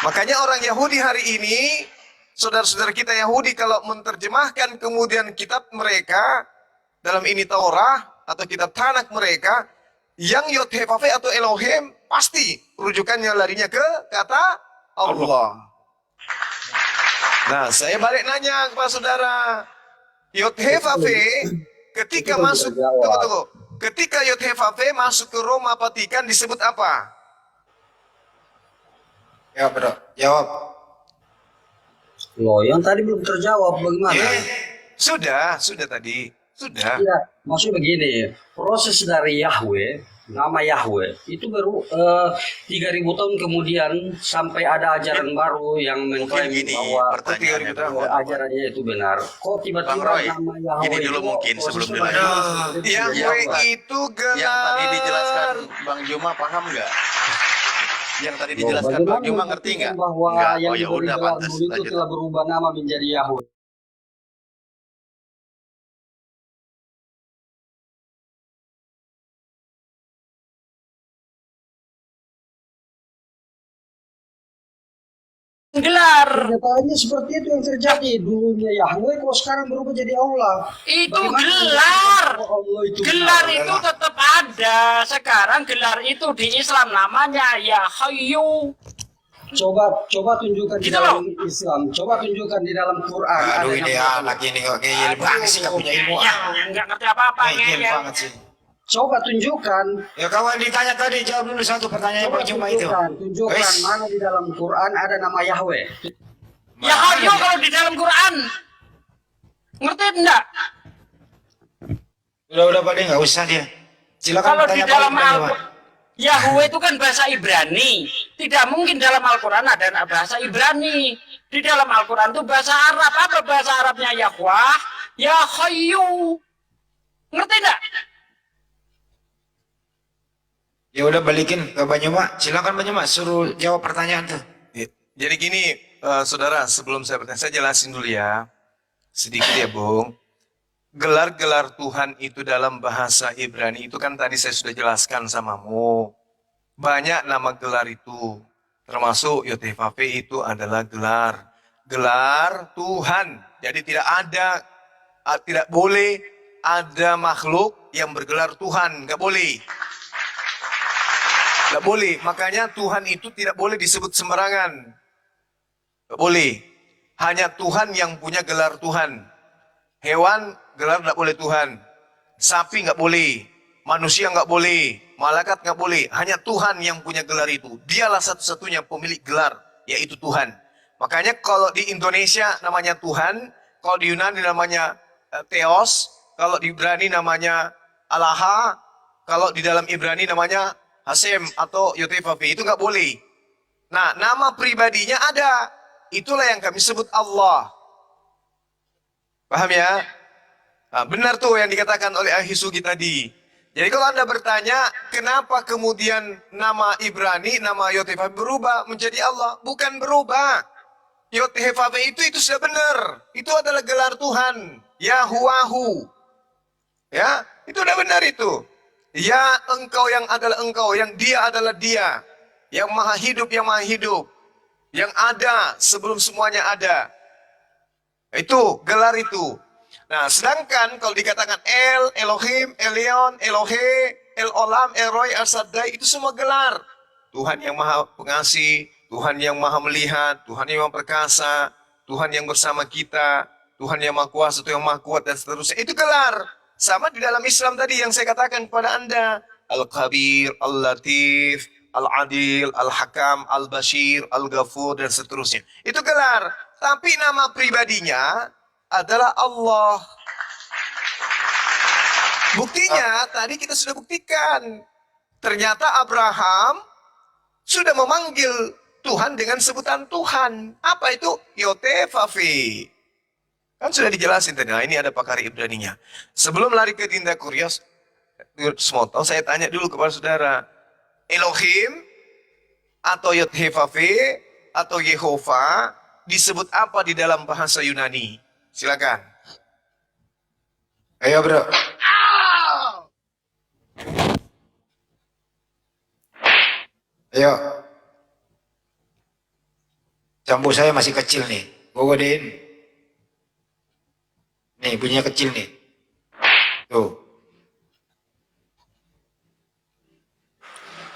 Makanya orang Yahudi hari ini, saudara-saudara kita Yahudi kalau menerjemahkan kemudian kitab mereka, dalam ini Taurat atau kitab Tanakh mereka, yang Yod-Heh-Vav atau Elohim, pasti rujukannya larinya ke kata Allah. Nah, saya balik nanya kepada saudara, Yod-Heh-Vav ketika masuk, tunggu. Ketika Yod-Heh-Vav masuk ke Roma Vatikan disebut apa? Ya, bro. Jawab. Loh, yang tadi belum terjawab bagaimana? Sudah tadi. Sudah. Tidak, maksud begini, proses dari Yahweh, nama Yahweh, itu baru 3.000 tahun kemudian sampai ada ajaran baru yang mengklaim Mungkin gini bahwa pertanyaannya bahwa ajarannya itu benar. Kok Bang tiba-tiba Roy, nama Yahweh gini dulu itu mungkin proses sebelum dari dilanjut. Yahweh itu Yang tadi dijelaskan gelar. Bang Juma paham nggak? Yang tadi Loh, dijelaskan bagaimana Bang Juma ngerti nggak? bahwa Nggak. yang Oh ya diberi udah gelar pantas dulu itu lanjut. telah berubah nama menjadi Yahweh. Gelar. Kenyataannya seperti itu yang terjadi. Dulunya Yahweh, kok sekarang berubah jadi Allah. Itu Bagaimana gelar. kalau Allah itu Gelar benar? itu tetap ada. Sekarang gelar itu di Islam namanya ya Hayyu. Coba tunjukkan di Gitu dalam Islam. Coba tunjukkan di dalam Quran. Aduh, ada ini nama anak ini kok ngeyel banget sih, nggak punya ilmu. Yang nggak ngerti apa-apa Ngeyel ngeyel. banget sih. Coba tunjukkan. Ya kawan ditanya tadi, jawab dulu satu pertanyaan Coba Bang Juma itu. tunjukkan Wes. mana di dalam Quran ada nama Yahweh. Ya Hayyu kalau di dalam Quran. Ngerti enggak? Udah Pak De, nggak usah dia. Silakan Kalau di tanya dalam Bang Juma. Al-Quran, Yahweh itu kan bahasa Ibrani. Tidak mungkin dalam Al-Quran ada bahasa Ibrani. Di dalam Al-Quran itu bahasa Arab. Apa bahasa Arabnya Yahweh? Ya Hayyu. Ngerti enggak? Ya udah balikin ke Bang Juma. Silakan Bang Juma, suruh jawab pertanyaan tuh. Jadi gini, saudara, sebelum saya bertanya, saya jelasin dulu ya. Sedikit ya, Bung. Gelar-gelar Tuhan itu dalam bahasa Ibrani itu kan tadi saya sudah jelaskan samamu. Banyak nama gelar itu. Termasuk Yod-Heh-Vav itu adalah gelar. Gelar Tuhan. Jadi tidak boleh ada makhluk yang bergelar Tuhan. Nggak boleh. Nggak boleh. Makanya Tuhan itu tidak boleh disebut sembarangan. Nggak boleh. Hanya Tuhan yang punya gelar Tuhan. Hewan gelar nggak boleh Tuhan. Sapi nggak boleh. Manusia nggak boleh. Malaikat nggak boleh. Hanya Tuhan yang punya gelar itu. Dialah satu-satunya pemilik gelar, yaitu Tuhan. Makanya kalau di Indonesia namanya Tuhan, kalau di Yunani namanya Theos, kalau di Ibrani namanya Allah, kalau di dalam Ibrani namanya Hasem atau Yod-Heh-Vav, itu nggak boleh. Nah, nama pribadinya ada. Itulah yang kami sebut Allah. Paham ya? Nah, benar tuh yang dikatakan oleh Ahisugi tadi. Jadi kalau Anda bertanya, kenapa kemudian nama Ibrani, nama Yod-Heh-Vav berubah menjadi Allah? Bukan berubah. Yod-Heh-Vav itu sudah benar. Itu adalah gelar Tuhan. Yahuwahu. Ya, itu udah benar itu. Ya engkau yang adalah engkau, yang dia adalah dia. Yang maha hidup, yang maha hidup. Yang ada sebelum semuanya ada. Itu, gelar itu. Nah, sedangkan kalau dikatakan El, Elohim, Elion, Elohe, El Olam, El Roy, El Shaddai, itu semua gelar. Tuhan yang maha pengasih, Tuhan yang maha melihat, Tuhan yang maha perkasa, Tuhan yang bersama kita, Tuhan yang Maha Kuasa, Tuhan yang Maha Kuat, dan seterusnya. Itu gelar. Sama di dalam Islam tadi yang saya katakan kepada Anda. Al-Khabir, Al-Latif, Al-Adil, Al-Hakam, Al-Bashir, Al-Ghafur, dan seterusnya. Itu gelar. Tapi nama pribadinya adalah Allah. Buktinya, tadi kita sudah buktikan. Ternyata Abraham sudah memanggil Tuhan dengan sebutan Tuhan. Apa itu? Yotefafi. Kan sudah dijelasin tadi. Nah, ini ada pakar Ibraninya. Sebelum lari ke tindak kurios, semua tahu, saya tanya dulu kepada saudara. Elohim atau Yotefafi atau Yehova disebut apa di dalam bahasa Yunani? Silakan. Ayo bro. Ayo. Jambu saya masih kecil nih. Gue godein. Nih bunyinya kecil nih. Tuh.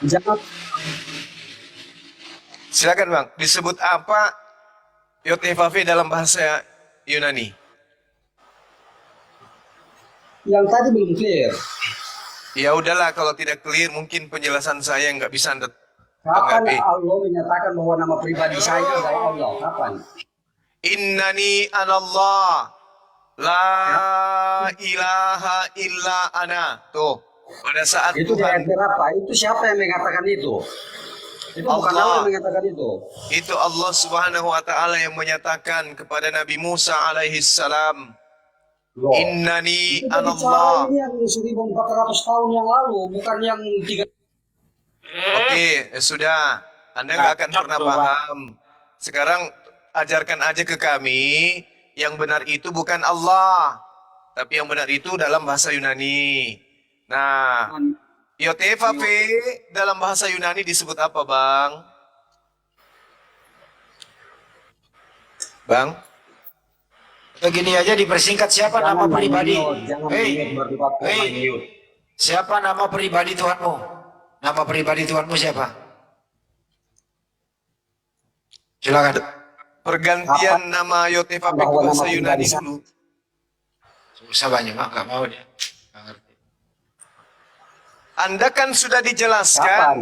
Jangan Silakan Bang. Disebut apa Yotefafi dalam bahasa Yunani? yang tadi belum clear. Ya udahlah, kalau tidak clear mungkin penjelasan saya nggak bisa Anda Kapan tanggapi. Allah menyatakan bahwa nama pribadi saya adalah Allah? Kapan? Innani anallah la ilaha illa ana. Tuh, pada saat Itu di ayat Tuhan, berapa? Itu siapa yang mengatakan itu? Itu bukan Allah. Allah yang mengatakan itu. itu Allah Subhanahu wa taala yang menyatakan kepada Nabi Musa alaihi salam, Loh. Innani Itu bicara anallah. ini yang 1400 tahun yang lalu, bukan yang 3. Oke, sudah. Anda nggak akan pernah paham. Sekarang ajarkan aja ke kami, yang benar itu bukan Allah, tapi yang benar itu dalam bahasa Yunani. Nah, Yotefafe dalam bahasa Yunani disebut apa, Bang? Bang? Atau gini aja dipersingkat, siapa nama pribadi? Jangan Hei, mute berdebat, hei, mute. siapa nama pribadi Tuhanmu? Nama pribadi Tuhanmu siapa? Silakan. Pergantian nama Yotefafe ke Bahwa bahasa nama Yunani pribadi dulu. Susah banyak, Mak. Gak mau dia. Gak ngerti. Anda kan sudah dijelaskan. Kapan?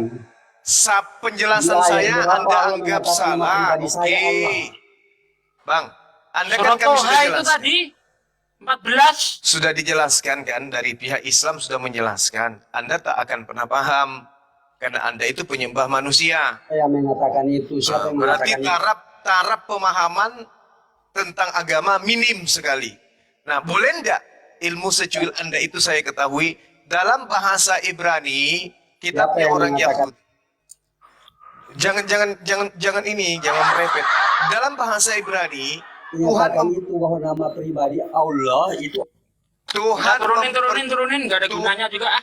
Penjelasan Ya, saya yang berapa Anda Allah anggap mengatakan nama salah. pribadi saya Oke. Allah. Bang, Anda kan Surat kami sudah Toha itu jelaskan. tadi 14. Sudah dijelaskan kan, dari pihak Islam sudah menjelaskan. Anda tak akan pernah paham. Karena Anda itu penyembah manusia. Siapa yang mengatakan itu? Siapa yang Berarti mengatakan itu? taraf pemahaman tentang agama minim sekali. Nah, boleh enggak ilmu secuil Anda itu saya ketahui dalam bahasa Ibrani, kitabnya Siapa yang orang mengatakan? Yahudi. Jangan ini, jangan merepet. Dalam bahasa Ibrani, Tuhan Menyatakan itu bahwa nama pribadi Allah itu Tuhan Turunin, nggak ada gunanya juga.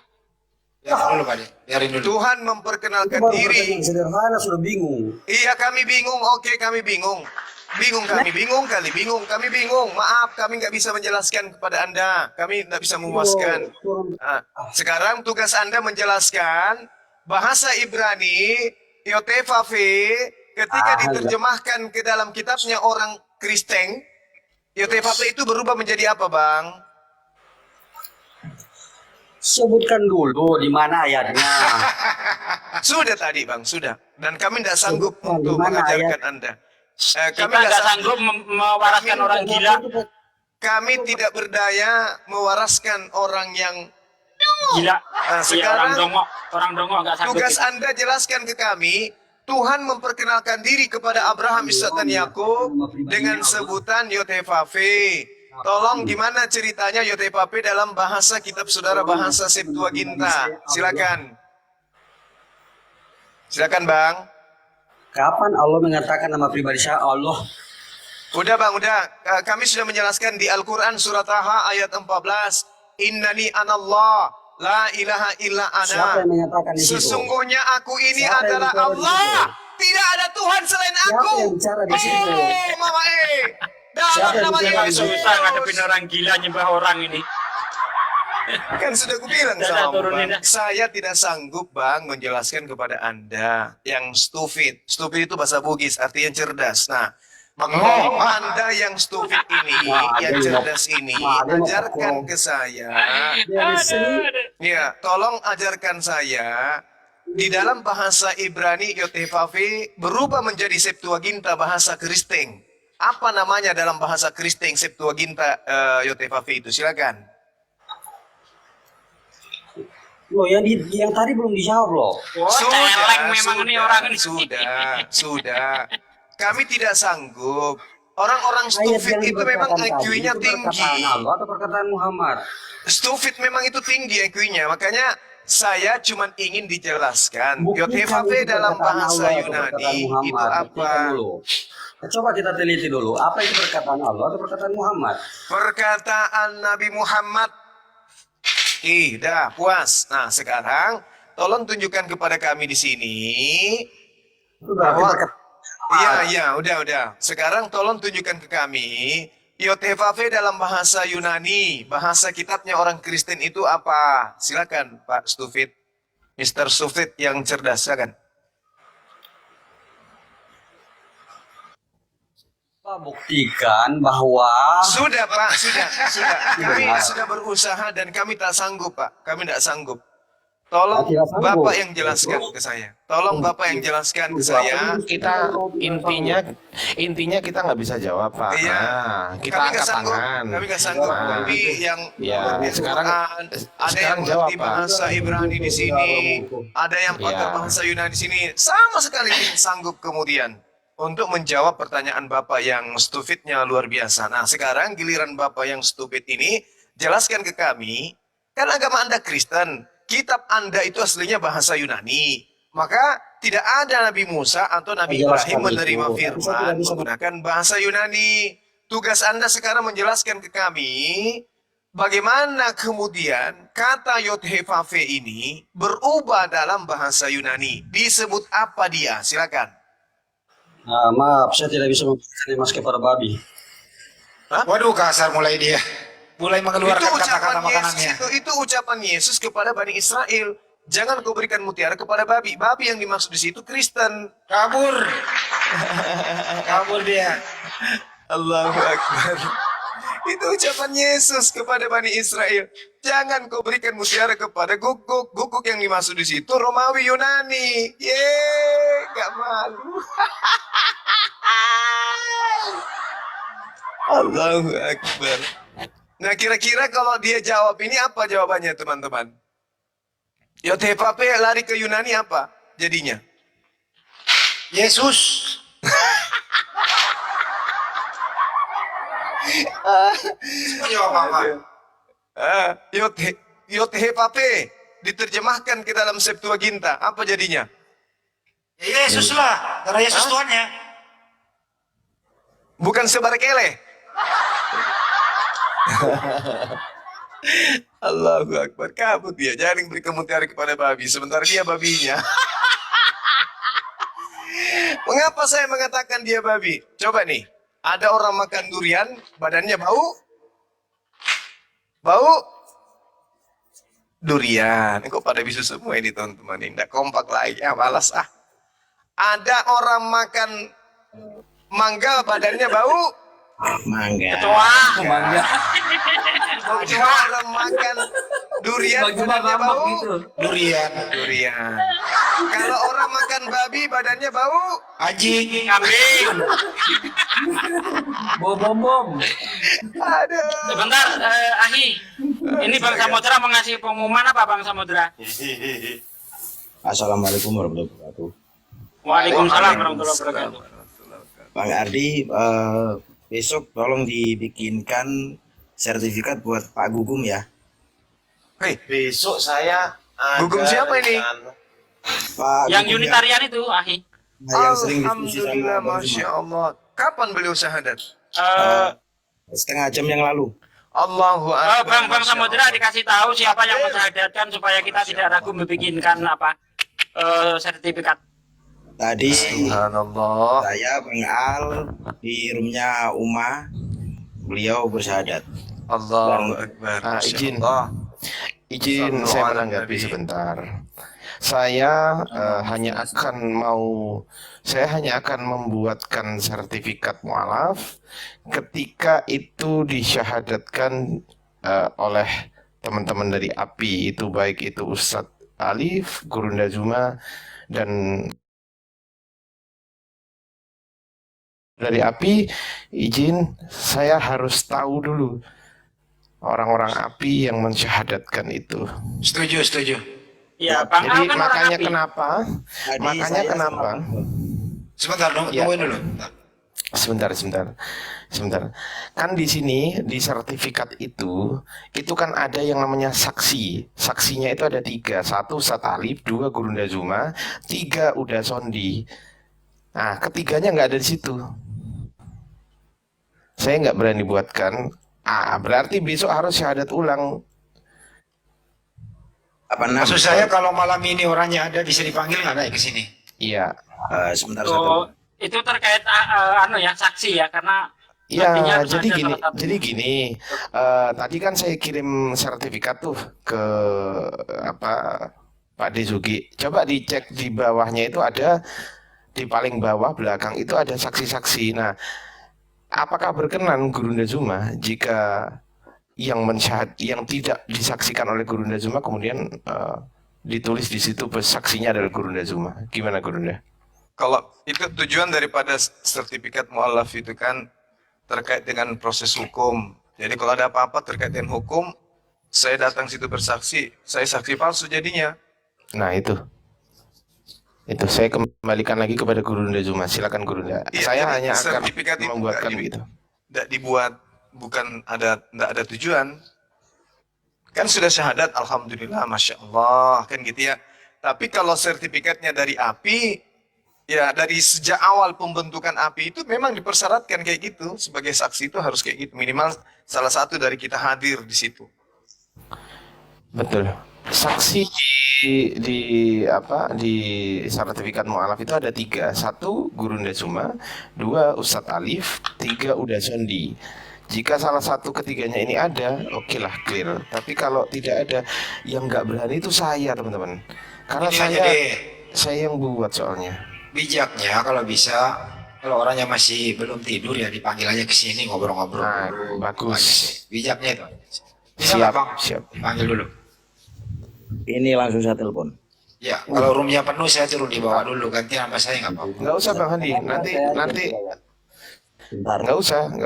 Biarin dulu, Pak. Biarin dulu. Tuhan memperkenalkan baru diri. pertanyaan sederhana sudah bingung. Iya, kami bingung. Oke, kami bingung. Bingung kami, kami bingung. Maaf, kami nggak bisa menjelaskan kepada Anda. Kami nggak bisa memuaskan. Nah, sekarang tugas Anda menjelaskan bahasa Ibrani, Yotefafe, ketika diterjemahkan ke dalam kitabnya orang Kristen, Yotefafe itu berubah menjadi apa, Bang? Sebutkan dulu di mana ayatnya. Sudah tadi, Bang, sudah. Dan kami tidak sanggup Sebutkan untuk di mana mengajarkan Anda. Kita nggak sanggup mewaraskan orang gila. Kami tidak berdaya mewaraskan orang yang Gila. Iya, sekarang orang dongo nggak sanggup. tugas kita. Anda jelaskan ke kami, Tuhan memperkenalkan diri kepada Abraham, Ishak, dan Yakub dengan sebutan Yotefafe. Tolong gimana ceritanya Yotefafe dalam bahasa kitab saudara bahasa Septuaginta? Silakan. Silakan, Bang. Kapan Allah mengatakan nama pribadi saya Allah? Udah, Bang, udah. Kami sudah menjelaskan di Al-Quran surat Taha ayat 14. Innani anallah, la ilaha illa Siapa ana. yang mengatakan di situ? Sesungguhnya aku ini Siapa yang adalah bicara di Allah. situ? Tidak ada Tuhan selain Siapa aku. yang bicara di situ? Mama Dalam Siapa yang namanya bicara di Yesus. situ? Susah ngadepin orang gila nyembah orang ini. Kan sudah aku bilang Dah, sama turunin Bang. dah. Saya tidak sanggup, Bang, menjelaskan kepada Anda yang stupid. Stupid itu bahasa Bugis, artinya cerdas. Nah, Tolong Anda yang stupid ini, yang cerdas ini, ajarkan ke saya. Ya, tolong ajarkan saya. Di dalam bahasa Ibrani Yotevave berubah menjadi Septuaginta bahasa Kristen. Apa namanya dalam bahasa Kristen Septuaginta Yotevave itu? Silakan. Loh, yang tadi belum dijawab loh. Sudah. Kami tidak sanggup. Orang-orang stupid itu memang IQ-nya tinggi. Allah atau perkataan Muhammad? Stupid memang itu tinggi IQ-nya. Makanya saya cuma ingin dijelaskan. Buktikan Yotevave itu dalam perkataan bahasa Allah atau Yunani perkataan itu Muhammad. apa? Buktikan dulu. Coba kita teliti dulu. Apa itu perkataan Allah atau perkataan Muhammad? Perkataan Nabi Muhammad. Dah puas. Nah sekarang tolong tunjukkan kepada kami di sini. Iya, udah. Sekarang tolong tunjukkan ke kami. Yotevave dalam bahasa Yunani, bahasa kitabnya orang Kristen itu apa? Silakan Pak Stufit, Mr. Stufit yang cerdas, silakan. Buktikan bahwa Sudah Pak, sudah. Kami sudah berusaha dan kami tak sanggup Pak, kami tidak sanggup. Tolong Bapak yang jelaskan ke saya. Tolong Bapak yang jelaskan ke saya. Kita intinya kita nggak bisa jawab, Pak. Iya. Nah, kita angkat tangan. Kami nggak sanggup. Nah, Tapi yang ya, sekarang ada yang jawab, mengerti Pak. bahasa Ibrani di sini, ada yang pakar Iya. bahasa Yunani di sini, sama sekali tidak sanggup kemudian untuk menjawab pertanyaan Bapak yang stupidnya luar biasa. Nah, sekarang giliran Bapak yang stupid ini jelaskan ke kami, kan agama Anda Kristen. Kitab Anda itu aslinya bahasa Yunani. Maka tidak ada Nabi Musa atau Nabi Ibrahim menerima firman menggunakan bahasa Yunani. Tugas Anda sekarang menjelaskan ke kami bagaimana kemudian kata Yotevave ini berubah dalam bahasa Yunani. Disebut apa dia? Silakan. maaf, saya tidak bisa memberikan emas kepada babi. Waduh, kasar mulai dia. Mulai mengeluarkan Itu kata-kata ucapan makanannya. Yesus, itu ucapan Yesus kepada Bani Israel. Jangan kau berikan mutiara kepada babi. Babi yang dimaksud di situ Kristen. Kabur. Kabur dia. Allahu Akbar. Itu ucapan Yesus kepada Bani Israel. Jangan kau berikan mutiara kepada guguk. Guguk yang dimaksud di situ Romawi Yunani. Gak malu. Allahu Akbar. Nah kira-kira kalau dia jawab ini apa jawabannya teman-teman? Yotevave lari ke Yunani apa jadinya? Yesus. Jawab apa? Yotevave diterjemahkan ke dalam Septuaginta apa jadinya? Ya Yesus lah, karena Yesus Tuhannya. Bukan sebarekele. Allahu Akbar, kabut dia. Jangan beri mutiara kepada babi, sementara dia babinya. Mengapa saya mengatakan dia babi? Coba nih, ada orang makan durian, badannya bau? Bau? Durian. Kok pada bisu semua ini teman-teman? Ini tidak kompak lagi, malas ah. Ada orang makan mangga, badannya bau? Mangga. Mangga. Ada orang makan durian, badannya bau? Durian. Durian. Kalau orang makan babi, badannya bau? Anjing. Kambing. Bom. Aduh. Sebentar, Ahi. Ini Bang Samudra mau ngasih pengumuman apa Bang Samudra? Assalamualaikum warahmatullahi wabarakatuh. Waalaikumsalam warahmatullahi wabarakatuh. Bang Ardi, besok tolong dibikinkan sertifikat buat Pak Gugum ya. Hei, Besok saya Gugum siapa ini? Pak Yang Gugum unitarian itu, Ahi. yang sering diskusi Alhamdulillah, sama Bang Masya Zuma. Allah. Kapan beliau syahadat? Setengah jam yang lalu. Allahu Akbar. Bang Samudra dikasih tahu siapa yang mensyahadatkan supaya kita tidak ragu membikinkan sertifikat. Tadi Subhanallah. saya Bang Al di roomnya Uma, beliau bersyahadat. Allahu Akbar. izin. Masya Allah. Izin saya menanggapi sebentar. Saya hanya akan membuatkan sertifikat mualaf ketika itu disyahadatkan oleh teman-teman dari API, itu baik itu Ustadz Alif, Gurunda Zuma, dan dari API. Izin, saya harus tahu dulu orang-orang API yang mensyahadatkan itu. Setuju. Ya, Bang Jadi Al kan orang makanya API. kenapa? Tadi Makanya saya kenapa? Sebentar, Ya. tungguin dulu. Sebentar. Kan di sini di sertifikat itu kan ada yang namanya saksi. Saksinya itu ada 3. 1 Ustadz Alif, 2 Gurunda Zuma, 3 Uda Sondi. Nah, ketiganya nggak ada di situ. Saya nggak berani buatkan. Berarti besok harus syahadat ulang. apa namanya? Maksud saya kalau malam ini orangnya ada bisa dipanggil nggak naik ke sini? Iya. Sebentar Itu, satu. itu terkait saksi ya, karena Ya, artinya harus jadi ada gini, salah satu. tadi kan saya kirim sertifikat tuh ke Pak Dezuki. Coba dicek di bawahnya itu ada, di paling bawah belakang itu ada saksi-saksi. Nah, apakah berkenan Gurunda Zuma jika yang tidak disaksikan oleh Gurunda Zuma kemudian ditulis di situ saksinya adalah Gurunda Zuma? Gimana Gurunda? Kalau itu tujuan daripada sertifikat mualaf itu kan terkait dengan proses hukum. Jadi kalau ada apa-apa terkait dengan hukum, saya datang situ bersaksi, saya saksi palsu jadinya. Nah, itu saya kembalikan lagi kepada Gurunda Zuma. Silakan Gurunda. Iya, Saya jadi hanya akan sertifikat itu membuatkan nggak begitu. Tidak dibuat, tidak ada tujuan. Kan sudah syahadat, alhamdulillah, masya Allah, kan gitu ya. Tapi kalau sertifikatnya dari API, ya dari sejak awal pembentukan API itu memang dipersyaratkan kayak gitu. Sebagai saksi itu harus kayak gitu, minimal salah satu dari kita hadir di situ. Betul. Saksi di sertifikat mualaf itu ada 3. 1 Gurunda Zuma, 2 Ustadz Alif, 3 Uda Sondi. Jika salah satu ketiganya ini ada, oke lah, clear. Tapi kalau tidak ada, yang nggak berani itu saya, teman-teman. Karena Ini saya jadi yang buat soalnya. bijaknya kalau bisa, kalau orangnya masih belum tidur ya dipanggil aja ke sini ngobrol-ngobrol. Nah, dulu. bagus. Bijaknya itu. Bisa nggak, Bang? Siap. Panggil dulu. Ini langsung saya telepon. Ya, kalau roomnya penuh saya turun di bawah dulu, ganti sama saya nggak apa-apa. Nggak usah Bang Handi, nanti Bentar. nggak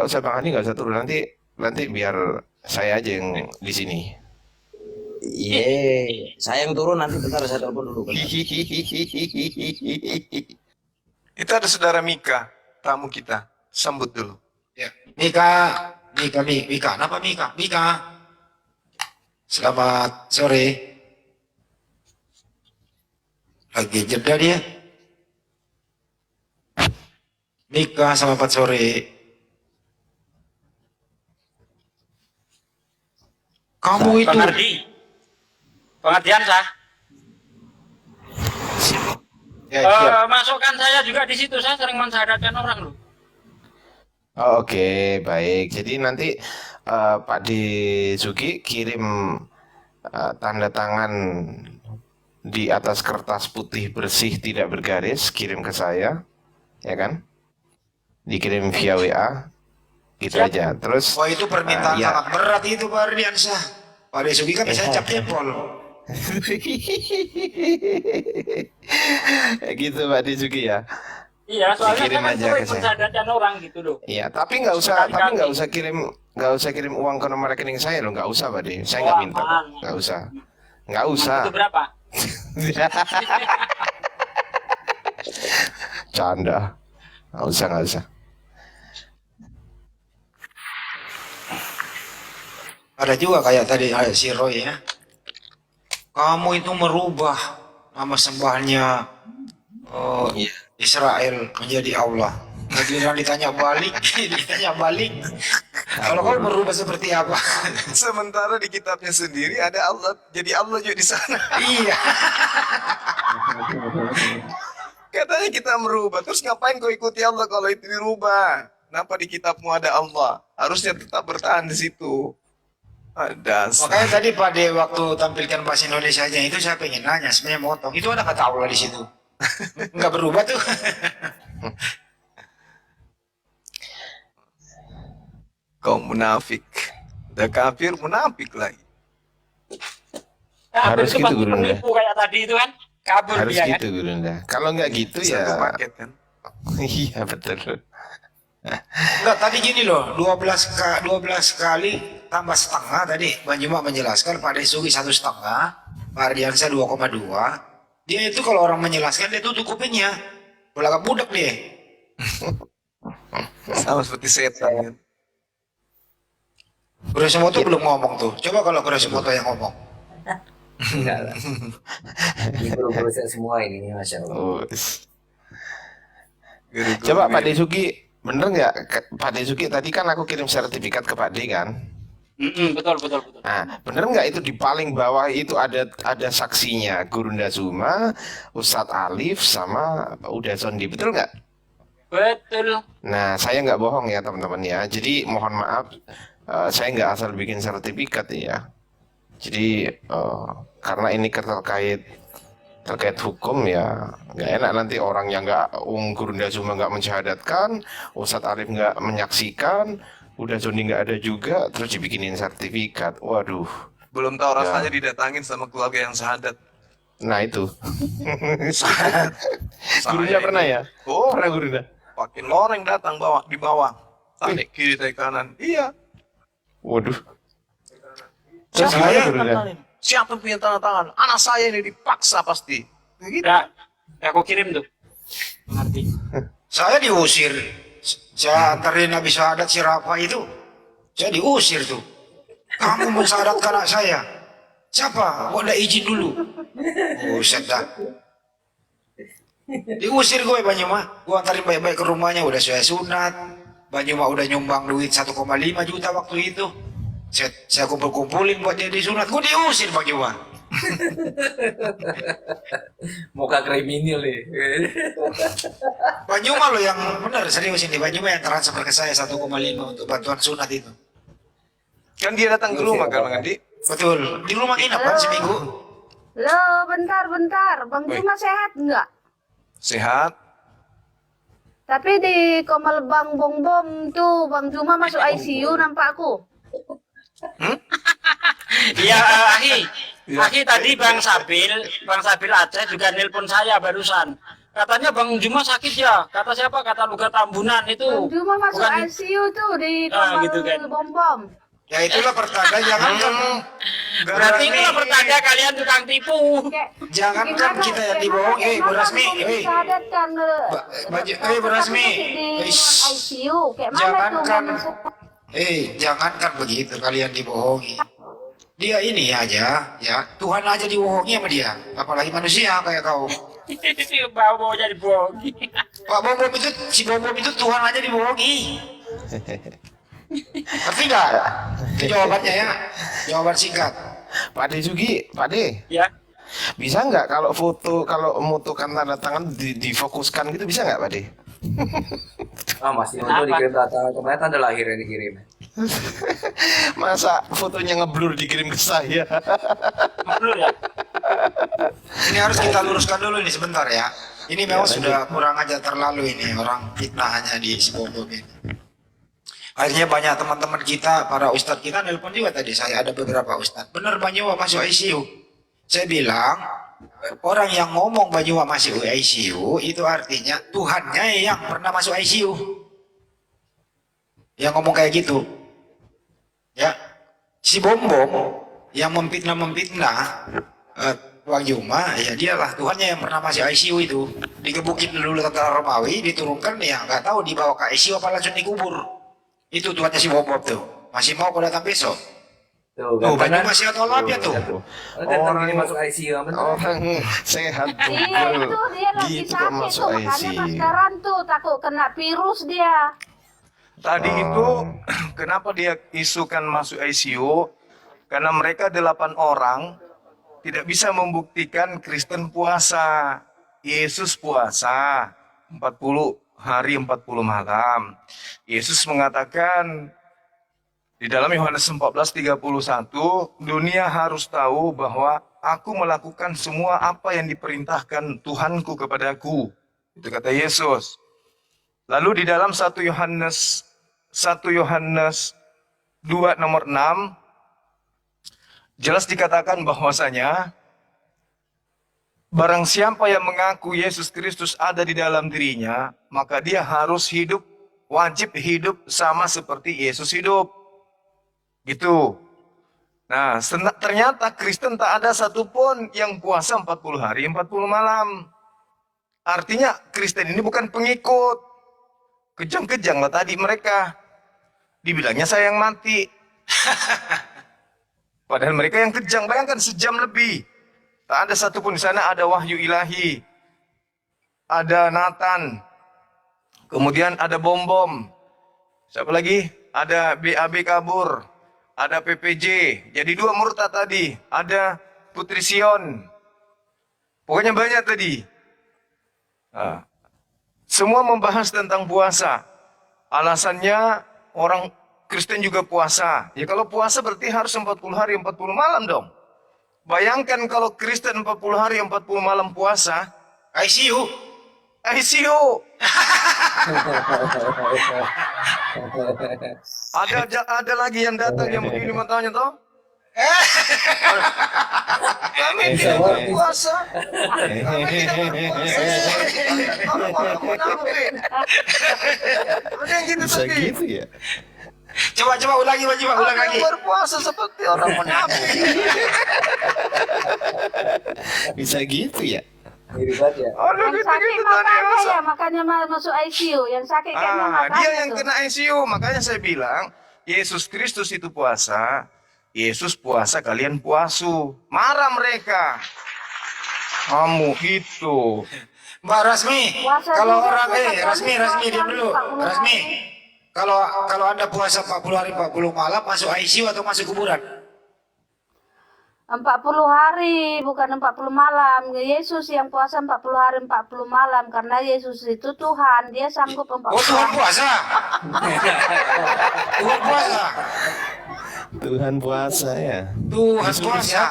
usah Bang Handi, nggak usah turun, nanti biar saya aja yang di sini. Iya, saya yang turun nanti, bentar saya telepon dulu. Bentar. Itu ada saudara Mika, tamu kita, sambut dulu. Ya. Mika. Kenapa Mika? Mika. Selamat sore. Lagi jeda dia. Mika, selamat sore. Kamu itu Bang Ardi, pengertian sah. Ya, siap. Masukkan saya juga di situ, saya sering mensyahadatkan orang loh. Oh, oke, baik. Jadi nanti Pak Dezuki kirim tanda tangan di atas kertas putih bersih tidak bergaris, kirim ke saya, ya kan? Dikirim via WA, gitu Siap. aja. Terus wah itu permintaan ya. sangat berat itu Pak Ardiansyah. Pak Desugi kan bisa cap jempol. Gitu Pak Dezuki ya. Iya, soalnya Dikirim saya kan aja sering ke saya. mensyahadatkan orang gitu loh. Iya, tapi nggak usah kirim uang ke nomor rekening saya loh, nggak usah Pak De. Saya nggak minta kok, aman. nggak usah. Itu berapa? Canda, nggak usah. Ada juga kayak tadi si Roy ya. Kamu itu merubah nama sembahnya Israel menjadi Allah. Giliran ditanya balik, Kalau kau merubah seperti apa? Sementara di kitabnya sendiri ada Allah, jadi Allah juga di sana. Iya. Katanya kita merubah, terus ngapain kau ikuti Allah kalau itu dirubah? Kenapa di kitabmu ada Allah? Harusnya tetap bertahan di situ. Dasar. Makanya tadi Pak De waktu tampilkan bahasa Indonesianya itu saya pengen nanya, sebenarnya motong. Itu ada kata Allah di situ. Nggak berubah tuh. Kau munafik. Udah kafir, munafik lagi. Harus itu gitu, pasti Gurunda. penipu kayak tadi itu kan. Kabur Harus dia kan. gitu Gurunda. Kalau nggak gitu Satu ya. paket kan. Iya betul. Enggak, tadi gini loh, 12 kali tambah setengah tadi. Bang Juma menjelaskan Pak Desugi 1,5, Pak Ardiansyah 2,2. Dia itu kalau orang menjelaskan dia tutup kupingnya. Belakang budak dia. Sama seperti setan kan. Kuroshimoto belum ngomong tuh. Coba kalau Kuroshimoto yang ngomong. Enggak lah. Ini guru-guru saya semua ini, Masya Allah. Oh, Guru-guru coba Pak ini. Desuki, bener nggak Pak Desuki tadi kan aku kirim sertifikat ke Pak D kan? Betul. Nah, bener nggak itu di paling bawah itu ada saksinya Gurunda Zuma, Ustadz Alif sama Uda Sondi, betul nggak? Betul. Nah, saya nggak bohong ya teman-teman ya. Jadi mohon maaf, saya nggak asal bikin sertifikat ya. Jadi karena ini terkait hukum ya nggak enak nanti orang yang nggak Gurunda Zuma nggak mensyahadatkan, Ustadz Alif nggak menyaksikan, Uda Sondi nggak ada juga, terus dibikinin sertifikat. Waduh. Belum tahu Ya. rasanya didatangin sama keluarga yang sahadat. Nah itu. Saya Gurunda pernah ya? Oh, Pernah Gurunda? pakai loreng datang di bawah. Tarik kiri, tarik kanan. Iya. Waduh. Terus Siapa gimana yang Gurunda? tangan? Siapa yang punya tanda tangan? Anak saya ini dipaksa pasti. Begitu. Ya, aku kirim tuh. Ngerti. Saya diusir. Saya antarin Nabi Syahadat si Rafa itu. Saya diusir tuh. Kamu mensyahadatkan anak saya. Siapa? Kok udah izin dulu? Buset dah. Diusir gue Banyuma. Gue antarin baik-baik ke rumahnya. Udah saya sunat. Banyuma udah nyumbang duit 1,5 juta waktu itu. Saya kumpul-kumpulin buat dia disunat. Gue diusir Banyuma. Muka kriminal nih. Banyuma lo yang benar serius ini. Banyuma yang transfer ke saya 1,5 untuk bantuan sunat itu. Kan dia datang ke rumah kan, Bang Andi? Betul. Di rumah nginep kan seminggu. Loh, bentar. Bang Woi. Juma sehat nggak? Sehat. Tapi di Komal Bang Bom Bom tuh Bang Juma masuk ICU nampakku. Iya, Akhi. Iya. Akhi tadi Bang Sabil Aceh juga nelpon saya barusan. Katanya Bang Juma sakit ya. Kata siapa? Kata Luga Tambunan itu. Bang Juma masuk Bukan- ICU tuh di Ah, Komal gitu kan. Bom Bom. Ya itulah pertanda jangankan Berarti itu pertanda kalian tukang tipu. jangankan kita yang dibohongi, Bu Rasmi. Disyahadatkan Bu Rasmi. di ICU. Kayak mana tuh? Jangankan Bang? jangankan begitu kalian dibohongi. Dia ini aja, ya Tuhan aja dibohongi sama dia, apalagi manusia kayak kau. Bawa jadi bohongi. Pak Bom Bom itu, si Bom Bom itu Tuhan aja dibohongi. Ngerti nggak? Itu jawabannya ya, jawaban singkat. Pak Desuki, Pak De, Ya. bisa nggak kalau membutuhkan tanda tangan difokuskan gitu bisa nggak Pak De? Ah, masih Kenapa? untuk dikirim data kemarin tanda lahir yang dikirim. Masa fotonya ngeblur dikirim ke saya? Betul ya. Ini harus kita luruskan dulu nih sebentar ya. Ini memang sudah kurang aja terlalu ini orang fitnahannya di si Bom Bom ini. Akhirnya banyak teman-teman kita, para ustadz kita nelpon juga tadi. Saya ada beberapa ustadz. Benar Banyuwa masuk ICU. Saya bilang, orang yang ngomong Banyuwa masuk ICU itu artinya Tuhannya yang pernah masuk ICU. Yang ngomong kayak gitu. Ya, si Bom Bom yang memfitnah Bang Juma, ya dialah Tuhannya yang pernah masuk ICU itu. Digebukin dulu tentara Romawi, diturunkan ya nggak tahu dibawa ke ICU apa langsung dikubur. Itu Tuhannya si Bom Bom tuh. Masih mau kau datang besok? Tuh, Tuh, kan, Banyuwa masih atau ya tuh. Datang ini masuk ICU, bener. Orang sehat Iya tuh. itu dia lagi Gitu kok sakit masuk tuh, makanya ICU. maskeran tuh takut kena virus dia. Tadi itu kenapa dia isukan masuk ICU? Karena mereka 8 orang tidak bisa membuktikan Kristen puasa. Yesus puasa 40 hari 40 malam. Yesus mengatakan Di dalam Yohanes 14:31, dunia harus tahu bahwa aku melakukan semua apa yang diperintahkan Tuhanku kepadaku. Itu kata Yesus. Lalu di dalam 1 Yohanes 2 nomor 6, jelas dikatakan bahwasanya barang siapa yang mengaku Yesus Kristus ada di dalam dirinya, maka dia harus wajib hidup sama seperti Yesus hidup. Gitu. Nah, ternyata Kristen tak ada satupun yang puasa 40 hari, 40 malam. Artinya Kristen ini bukan pengikut. Kejang-kejang lah tadi mereka. Dibilangnya saya yang mati. Padahal mereka yang kejang, bayangkan sejam lebih. Tak ada satupun di sana, ada wahyu ilahi. Ada Nathan. Kemudian ada bom-bom. Siapa lagi? Ada BAB kabur. Ada PPJ, jadi 2 murtad tadi. Ada Putri Sion. Pokoknya banyak tadi. Nah, semua membahas tentang puasa. Alasannya orang Kristen juga puasa. Ya kalau puasa berarti harus 40 hari 40 malam dong. Bayangkan kalau Kristen 40 hari 40 malam puasa. ICU. Ada lagi yang datang yang begini matanya toh? Kami tidak berpuasa. Ada yang gitu Bisa tadi. gitu ya? Coba ulang lagi. Berpuasa seperti orang munafik. Bisa gitu ya? Mirip banget ya. Yang sakit makanya ya, makanya masuk ICU. Yang sakit kayaknya makanya Dia yang tuh. kena ICU, makanya saya bilang Yesus Kristus itu puasa, Yesus puasa, kalian puasu. Marah mereka. Kamu itu. Mbak Rasmi, Puasa kalau juga orang puasa, Rasmi diam dulu. 40 Rasmi, hari. kalau Anda puasa 40 hari 40 malam masuk ICU atau masuk kuburan? 40 hari, bukan 40 malam. Yesus yang puasa 40 hari 40 malam. Karena Yesus itu Tuhan, dia sanggup 40 Oh, Tuhan hari. puasa. Tuhan puasa. Tuhan puasa ya. Tuhan Disuruh puasa.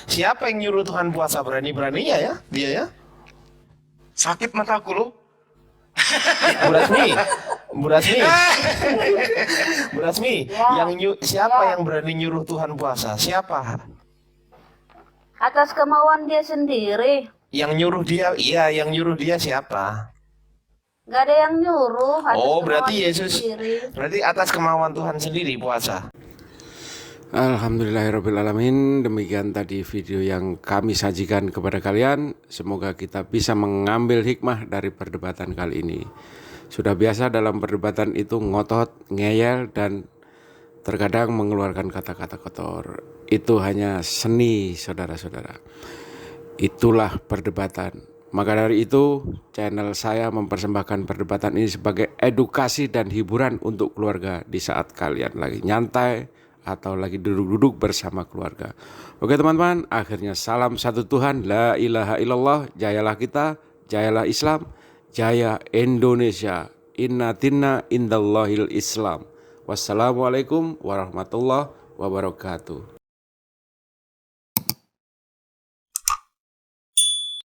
Siapa yang nyuruh Tuhan puasa? Berani-beraninya ya dia ya. Sakit mataku loh. Bu Rasmi. Bu Rasmi, Ya. siapa Ya. yang berani nyuruh Tuhan puasa? Siapa? Atas kemauan dia sendiri. Yang nyuruh dia, yang nyuruh dia siapa? Gak ada yang nyuruh. Atas Oh, kemauan berarti dia Yesus. sendiri. Berarti atas kemauan Tuhan sendiri puasa. Alhamdulillahirrabbilalamin. Demikian tadi video yang kami sajikan kepada kalian. Semoga kita bisa mengambil hikmah dari perdebatan kali ini. Sudah biasa dalam perdebatan itu ngotot, ngeyel, dan terkadang mengeluarkan kata-kata kotor. Itu hanya seni, saudara-saudara. Itulah perdebatan. Maka dari itu, channel saya mempersembahkan perdebatan ini sebagai edukasi dan hiburan untuk keluarga di saat kalian lagi nyantai atau lagi duduk-duduk bersama keluarga. Oke teman-teman, akhirnya salam satu Tuhan, la ilaha illallah, jayalah kita, jayalah Islam, jaya Indonesia, inna tinna indallahil Islam. Wassalamualaikum warahmatullahi wabarakatuh.